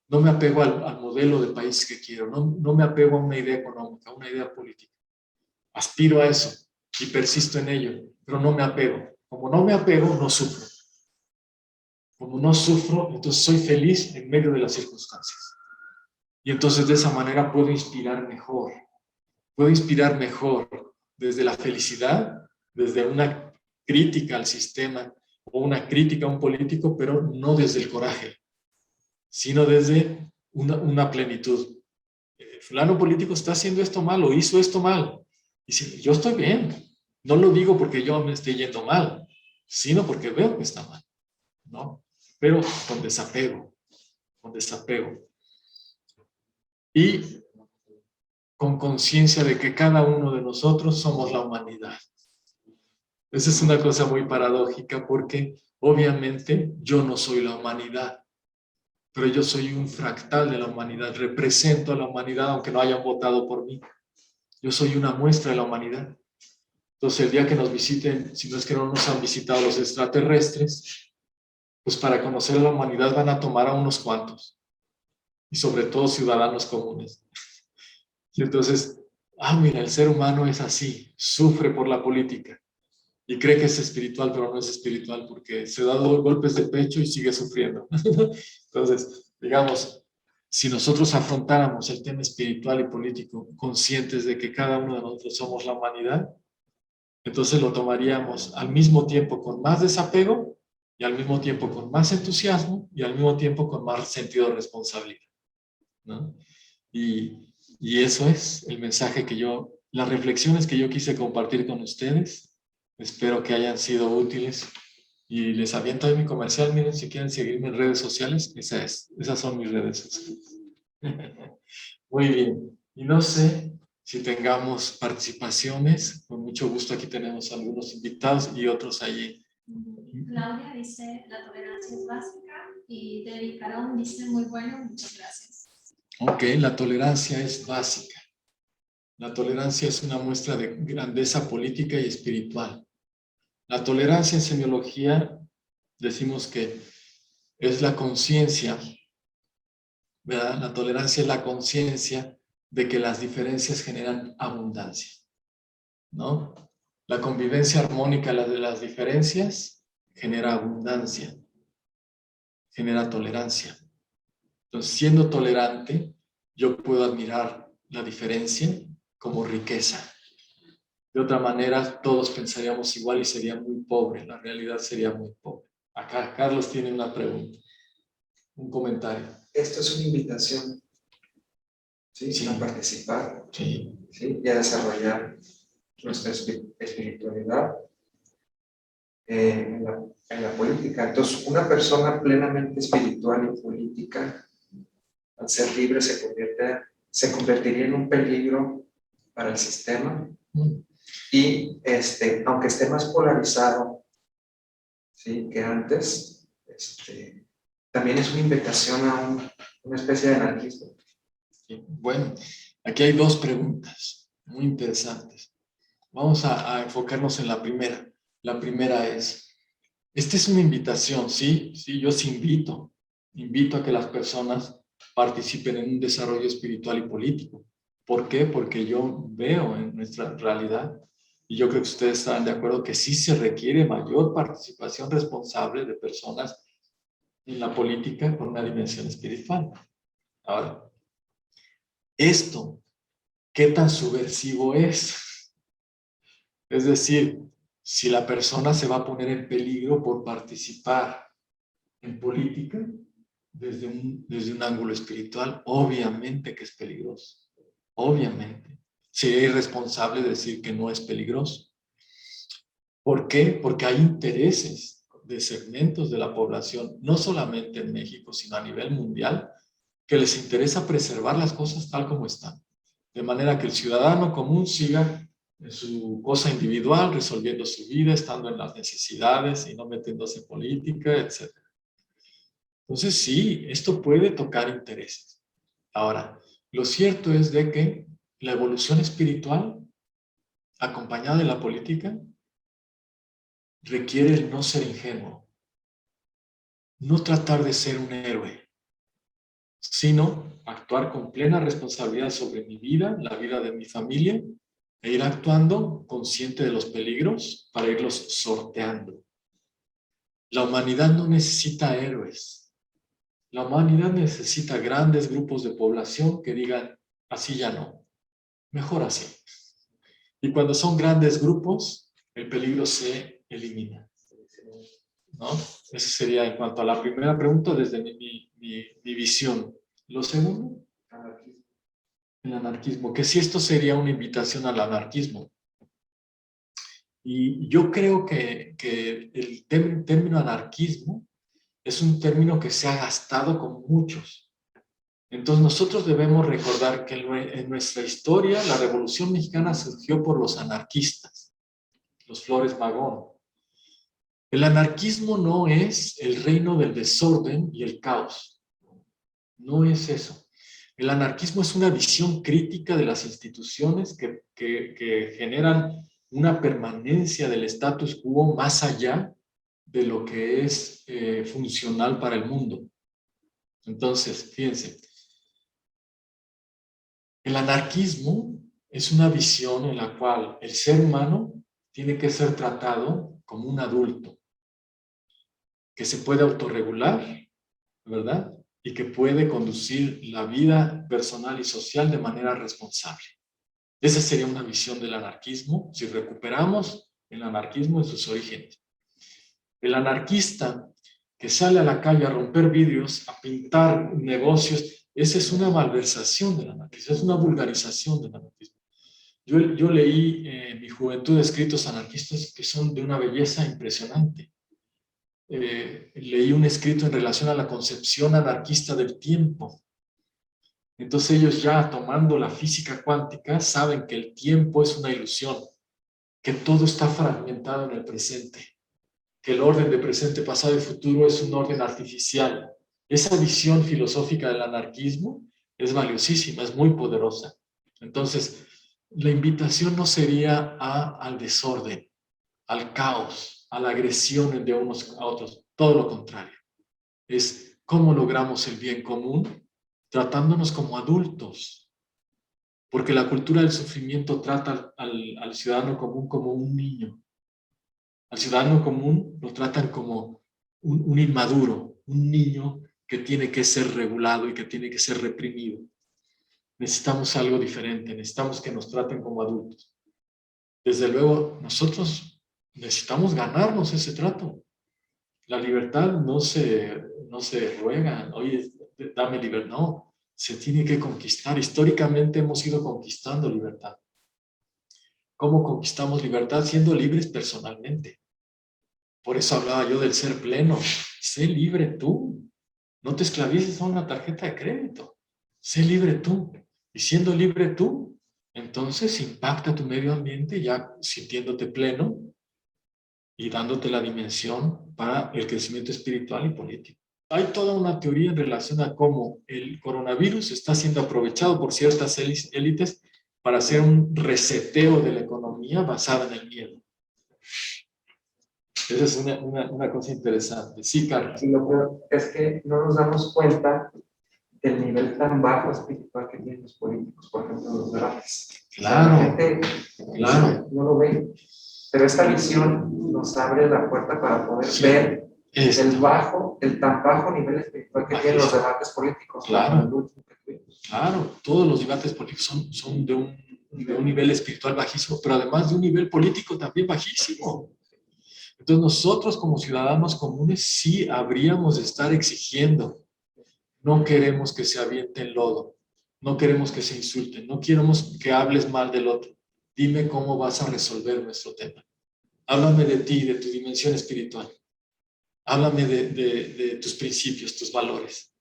No me apego al modelo de país que quiero, no me apego a una idea económica, a una idea política. Aspiro a eso y persisto en ello, pero no me apego. Como no me apego, no sufro. Como no sufro, entonces soy feliz en medio de las circunstancias. Y entonces de esa manera puedo inspirar mejor. Puedo inspirar mejor desde la felicidad, desde una crítica al sistema o una crítica a un político, pero no desde el coraje, sino desde una plenitud. Fulano político está haciendo esto mal o hizo esto mal. Y si yo estoy bien, no lo digo porque yo me esté yendo mal, sino porque veo que está mal, ¿no? Pero con desapego, con desapego. Y con conciencia de que cada uno de nosotros somos la humanidad. Esa es una cosa muy paradójica porque obviamente yo no soy la humanidad, pero yo soy un fractal de la humanidad, represento a la humanidad aunque no hayan votado por mí. Yo soy una muestra de la humanidad. Entonces el día que nos visiten, si no es que no nos han visitado los extraterrestres, pues para conocer a la humanidad van a tomar a unos cuantos, y sobre todo ciudadanos comunes. Y entonces, mira, el ser humano es así, sufre por la política. y cree que es espiritual, pero no es espiritual porque se da golpes de pecho y sigue sufriendo. Entonces, digamos, si nosotros afrontáramos el tema espiritual y político conscientes de que cada uno de nosotros somos la humanidad, entonces lo tomaríamos al mismo tiempo con más desapego y al mismo tiempo con más entusiasmo y al mismo tiempo con más sentido de responsabilidad, ¿no? Y eso es el mensaje que las reflexiones que yo quise compartir con ustedes. Espero que hayan sido útiles. Y les aviento ahí mi comercial. Miren, si quieren seguirme en redes sociales, esas son mis redes sociales. Muy bien. Y no sé si tengamos participaciones. Con mucho gusto aquí tenemos algunos invitados y otros allí. Claudia dice, la tolerancia es básica, y David Carón dice, muy bueno, muchas gracias. Ok, la tolerancia es básica. La tolerancia es una muestra de grandeza política y espiritual. La tolerancia en semiología decimos que es la conciencia, ¿verdad? La tolerancia es la conciencia de que las diferencias generan abundancia, ¿no? La convivencia armónica de las diferencias genera abundancia, genera tolerancia. Entonces, siendo tolerante, yo puedo admirar la diferencia como riqueza. De otra manera, todos pensaríamos igual y sería muy pobre, la realidad sería muy pobre. Acá Carlos tiene una pregunta, un comentario. Esto es una invitación, ¿sí? Sí. A participar, Sí. ¿sí? Y a desarrollar nuestra espiritualidad en la política. Entonces, una persona plenamente espiritual y política, al ser libre, se convertiría en un peligro para el sistema. Y aunque esté más polarizado, ¿sí?, que antes, también es una invitación a una especie de anarquismo. Bueno, aquí hay dos preguntas muy interesantes. Vamos a enfocarnos en la primera. La primera es, esta es una invitación, ¿sí? Sí, yo sí invito a que las personas participen en un desarrollo espiritual y político. ¿Por qué? Porque yo veo en nuestra realidad, y yo creo que ustedes estarán de acuerdo, que sí se requiere mayor participación responsable de personas en la política con una dimensión espiritual. Ahora, esto, ¿qué tan subversivo es? Es decir, si la persona se va a poner en peligro por participar en política desde un ángulo espiritual, obviamente que es peligroso. Obviamente. Sería irresponsable decir que no es peligroso. ¿Por qué? Porque hay intereses de segmentos de la población, no solamente en México, sino a nivel mundial, que les interesa preservar las cosas tal como están. De manera que el ciudadano común siga en su cosa individual, resolviendo su vida, estando en las necesidades y no metiéndose en política, etc. Entonces, sí, esto puede tocar intereses. Ahora, lo cierto es de que la evolución espiritual, acompañada de la política, requiere el no ser ingenuo, no tratar de ser un héroe, sino actuar con plena responsabilidad sobre mi vida, la vida de mi familia, e ir actuando consciente de los peligros para irlos sorteando. La humanidad no necesita héroes. La humanidad necesita grandes grupos de población que digan, así ya no, mejor así. Y cuando son grandes grupos, el peligro se elimina, ¿no? Eso sería en cuanto a la primera pregunta desde mi visión. Lo segundo, el anarquismo, que si esto sería una invitación al anarquismo. Y yo creo que el término anarquismo es un término que se ha gastado con muchos. Entonces nosotros debemos recordar que en nuestra historia la Revolución Mexicana surgió por los anarquistas, los Flores Magón. El anarquismo no es el reino del desorden y el caos. No es eso. El anarquismo es una visión crítica de las instituciones que generan una permanencia del status quo más allá de lo que es funcional para el mundo. Entonces, fíjense, el anarquismo es una visión en la cual el ser humano tiene que ser tratado como un adulto, que se puede autorregular, ¿verdad? Y que puede conducir la vida personal y social de manera responsable. Esa sería una visión del anarquismo, si recuperamos el anarquismo en sus orígenes. El anarquista que sale a la calle a romper vidrios, a pintar negocios, esa es una malversación del anarquismo, es una vulgarización del anarquismo. Yo leí en mi juventud escritos anarquistas que son de una belleza impresionante. Leí un escrito en relación a la concepción anarquista del tiempo. Entonces ellos ya tomando la física cuántica saben que el tiempo es una ilusión, que todo está fragmentado en el presente, que el orden de presente, pasado y futuro es un orden artificial. Esa visión filosófica del anarquismo es valiosísima, es muy poderosa. Entonces, la invitación no sería al desorden, al caos, a la agresión de unos a otros, todo lo contrario. Es cómo logramos el bien común tratándonos como adultos, porque la cultura del sufrimiento trata al ciudadano común como un niño. Al ciudadano común lo tratan como un inmaduro, un niño que tiene que ser regulado y que tiene que ser reprimido. Necesitamos algo diferente, necesitamos que nos traten como adultos. Desde luego, nosotros necesitamos ganarnos ese trato. La libertad no se ruega, oye, dame libertad. No, se tiene que conquistar. Históricamente hemos ido conquistando libertad. ¿Cómo conquistamos libertad? Siendo libres personalmente. Por eso hablaba yo del ser pleno. Sé libre tú. No te esclavices a una tarjeta de crédito. Sé libre tú. Y siendo libre tú, entonces impacta tu medio ambiente ya sintiéndote pleno y dándote la dimensión para el crecimiento espiritual y político. Hay toda una teoría en relación a cómo el coronavirus está siendo aprovechado por ciertas élites para hacer un reseteo de la economía basada en el miedo. Esa es una cosa interesante. Sí, Carlos. Y lo peor es que no nos damos cuenta del nivel tan bajo espiritual que tienen los políticos, por ejemplo, los debates. Claro, la gente claro. no lo ve. Pero esta visión nos abre la puerta para poder ver el tan bajo nivel espiritual que tienen los debates políticos. Claro, claro, todos los debates políticos son de un nivel espiritual bajísimo, pero además de un nivel político también bajísimo. Entonces nosotros como ciudadanos comunes sí habríamos de estar exigiendo. No queremos que se avienten lodo, no queremos que se insulten, no queremos que hables mal del otro. Dime cómo vas a resolver nuestro tema. Háblame de ti, de tu dimensión espiritual. Háblame de tus principios, tus valores.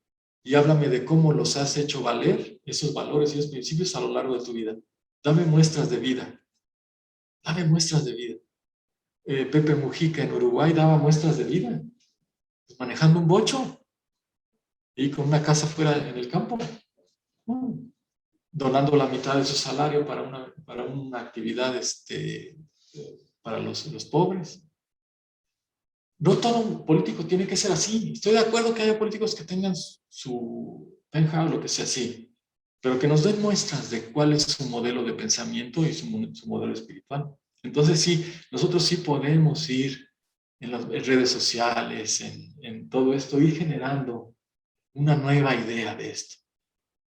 Y háblame de cómo los has hecho valer, esos valores y esos principios a lo largo de tu vida. Dame muestras de vida. Dame muestras de vida. Pepe Mujica en Uruguay daba muestras de vida. Manejando un bocho y con una casa fuera en el campo. Donando la mitad de su salario para una actividad para los pobres. No todo un político tiene que ser así. Estoy de acuerdo que haya políticos que tengan su penthouse, lo que sea así, pero que nos den muestras de cuál es su modelo de pensamiento y su modelo espiritual. Entonces sí, nosotros sí podemos ir en las redes sociales, en todo esto, ir generando una nueva idea de esto.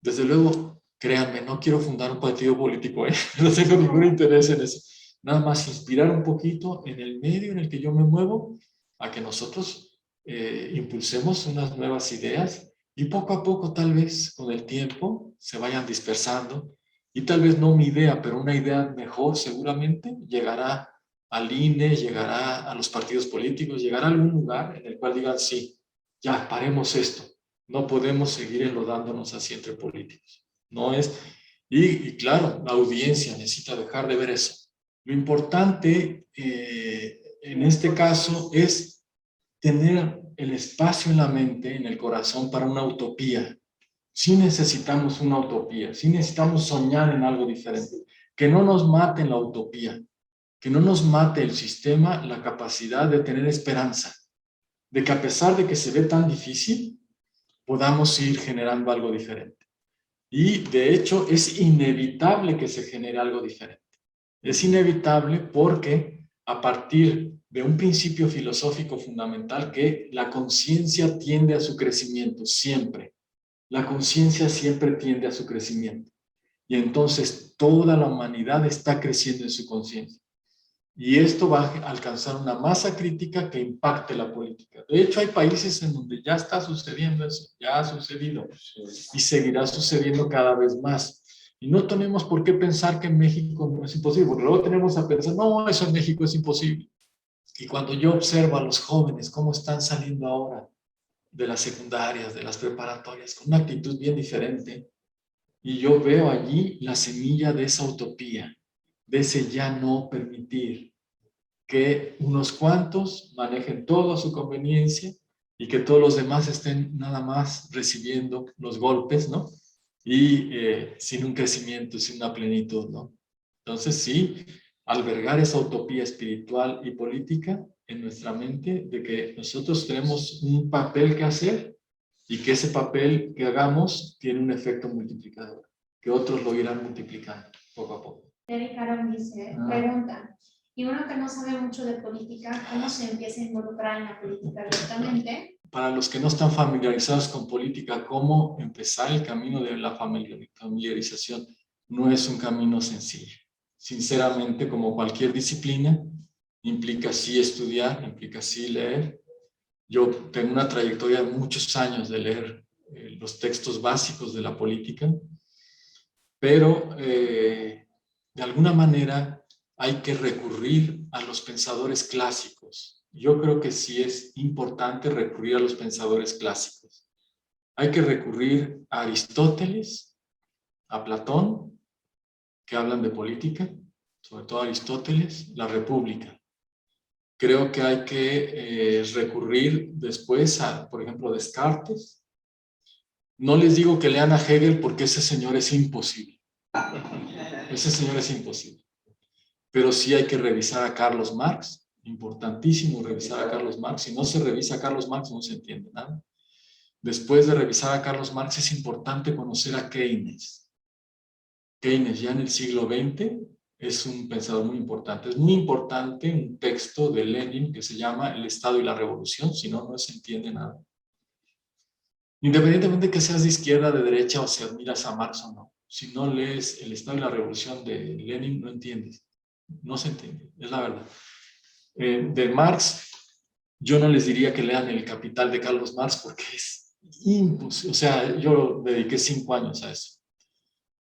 Desde luego, créanme, no quiero fundar un partido político, no tengo ningún interés en eso. Nada más inspirar un poquito en el medio en el que yo me muevo a que nosotros impulsemos unas nuevas ideas y poco a poco, tal vez, con el tiempo, se vayan dispersando y tal vez no mi idea, pero una idea mejor seguramente llegará al INE, llegará a los partidos políticos, llegará a algún lugar en el cual digan, sí, ya, paremos esto. No podemos seguir enlodándonos así entre políticos. No es... Y claro, la audiencia necesita dejar de ver eso. Lo importante en este caso es tener el espacio en la mente, en el corazón, para una utopía. Sí necesitamos una utopía, sí necesitamos soñar en algo diferente. Que no nos mate la utopía, que no nos mate el sistema la capacidad de tener esperanza, de que a pesar de que se ve tan difícil, podamos ir generando algo diferente. Y de hecho es inevitable que se genere algo diferente. Es inevitable porque a partir de un principio filosófico fundamental, que la conciencia tiende a su crecimiento, siempre. La conciencia siempre tiende a su crecimiento. Y entonces toda la humanidad está creciendo en su conciencia. Y esto va a alcanzar una masa crítica que impacte la política. De hecho, hay países en donde ya está sucediendo eso, ya ha sucedido y seguirá sucediendo cada vez más. Y no tenemos por qué pensar que en México no es imposible, porque luego tenemos a pensar, no, eso en México es imposible. Y cuando yo observo a los jóvenes cómo están saliendo ahora de las secundarias, de las preparatorias, con una actitud bien diferente, y yo veo allí la semilla de esa utopía, de ese ya no permitir que unos cuantos manejen todo a su conveniencia y que todos los demás estén nada más recibiendo los golpes, ¿no? Y sin un crecimiento, sin una plenitud, ¿no? Entonces sí, albergar esa utopía espiritual y política en nuestra mente de que nosotros tenemos un papel que hacer y que ese papel que hagamos tiene un efecto multiplicador, que otros lo irán multiplicando poco a poco. Eric Aaron dice, pregunta, y uno que no sabe mucho de política, ¿cómo se empieza a involucrar en la política directamente? Para los que no están familiarizados con política, ¿cómo empezar el camino de la familiarización? No es un camino sencillo. Sinceramente, como cualquier disciplina, implica sí estudiar, implica sí leer. Yo tengo una trayectoria de muchos años de leer los textos básicos de la política, pero de alguna manera hay que recurrir a los pensadores clásicos. Yo creo que sí es importante recurrir a los pensadores clásicos. Hay que recurrir a Aristóteles, a Platón, que hablan de política, sobre todo Aristóteles, la República. Creo que hay que recurrir después a, por ejemplo, Descartes. No les digo que lean a Hegel porque ese señor es imposible. Ese señor es imposible. Pero sí hay que revisar a Carlos Marx. Importantísimo revisar a Carlos Marx. Si no se revisa a Carlos Marx, no se entiende nada. Después de revisar a Carlos Marx, es importante conocer a Keynes. Keynes, ya en el siglo XX, es un pensador muy importante. Es muy importante un texto de Lenin que se llama El Estado y la Revolución, si no, no se entiende nada. Independientemente de que seas de izquierda, de derecha, o si admiras a Marx o no, si no lees El Estado y la Revolución de Lenin, no entiendes. No se entiende, es la verdad. De Marx, yo no les diría que lean El Capital de Carlos Marx porque es imposible. O sea, yo dediqué 5 años a eso.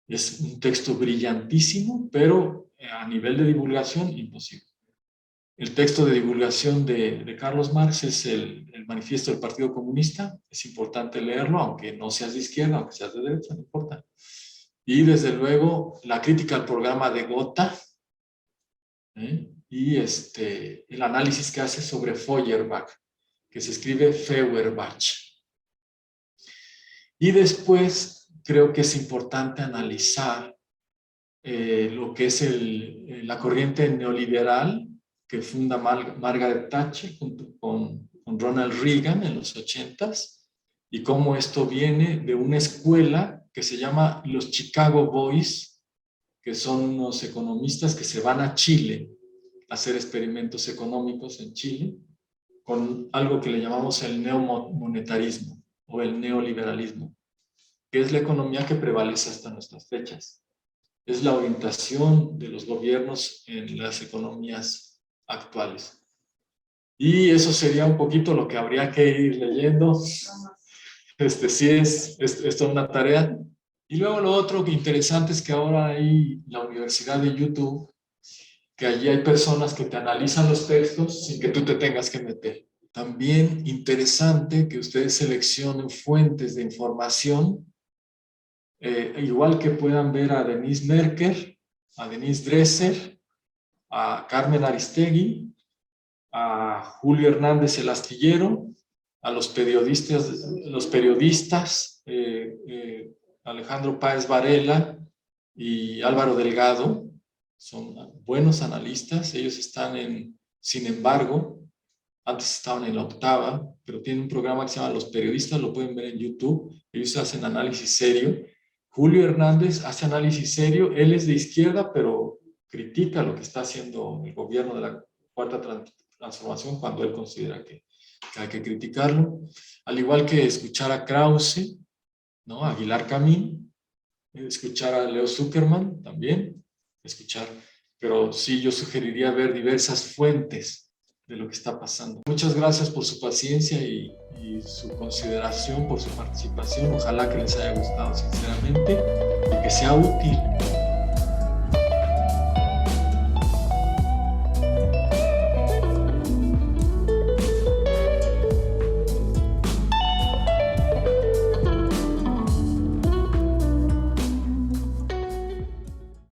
Es un texto brillantísimo, pero a nivel de divulgación, imposible. El texto de divulgación de Carlos Marx es el manifiesto del Partido Comunista. Es importante leerlo, aunque no seas de izquierda, aunque seas de derecha, no importa. Y desde luego, la crítica al programa de Gotha, y el análisis que hace sobre Feuerbach, que se escribe Feuerbach. Y después creo que es importante analizar lo que es la corriente neoliberal que funda Margaret Thatcher junto con Ronald Reagan en los 80s, y cómo esto viene de una escuela que se llama los Chicago Boys, que son unos economistas que se van a Chile a hacer experimentos económicos en Chile, con algo que le llamamos el neomonetarismo o el neoliberalismo, que es la economía que prevalece hasta nuestras fechas. Es la orientación de los gobiernos en las economías actuales. Y eso sería un poquito lo que habría que ir leyendo. Sí esto es una tarea. Y luego lo otro que interesante es que ahora hay la Universidad de YouTube, que allí hay personas que te analizan los textos sin que tú te tengas que meter. También interesante que ustedes seleccionen fuentes de información, igual que puedan ver a Denise Merker, a Denise Dresser, a Carmen Aristegui, a Julio Hernández el Astillero, a los periodistas Alejandro Páez Varela y Álvaro Delgado. Son buenos analistas. Ellos están Sin embargo, antes estaban en La Octava, pero tienen un programa que se llama Los Periodistas, lo pueden ver en YouTube. Ellos hacen análisis serio. Julio Hernández hace análisis serio. Él es de izquierda, pero critica lo que está haciendo el gobierno de la cuarta transformación cuando él considera que hay que criticarlo. Al igual que escuchar a Krause, ¿no? A Aguilar Camín, escuchar a Leo Zuckerman también, pero sí yo sugeriría ver diversas fuentes de lo que está pasando. Muchas gracias por su paciencia y su consideración, por su participación. Ojalá que les haya gustado sinceramente y que sea útil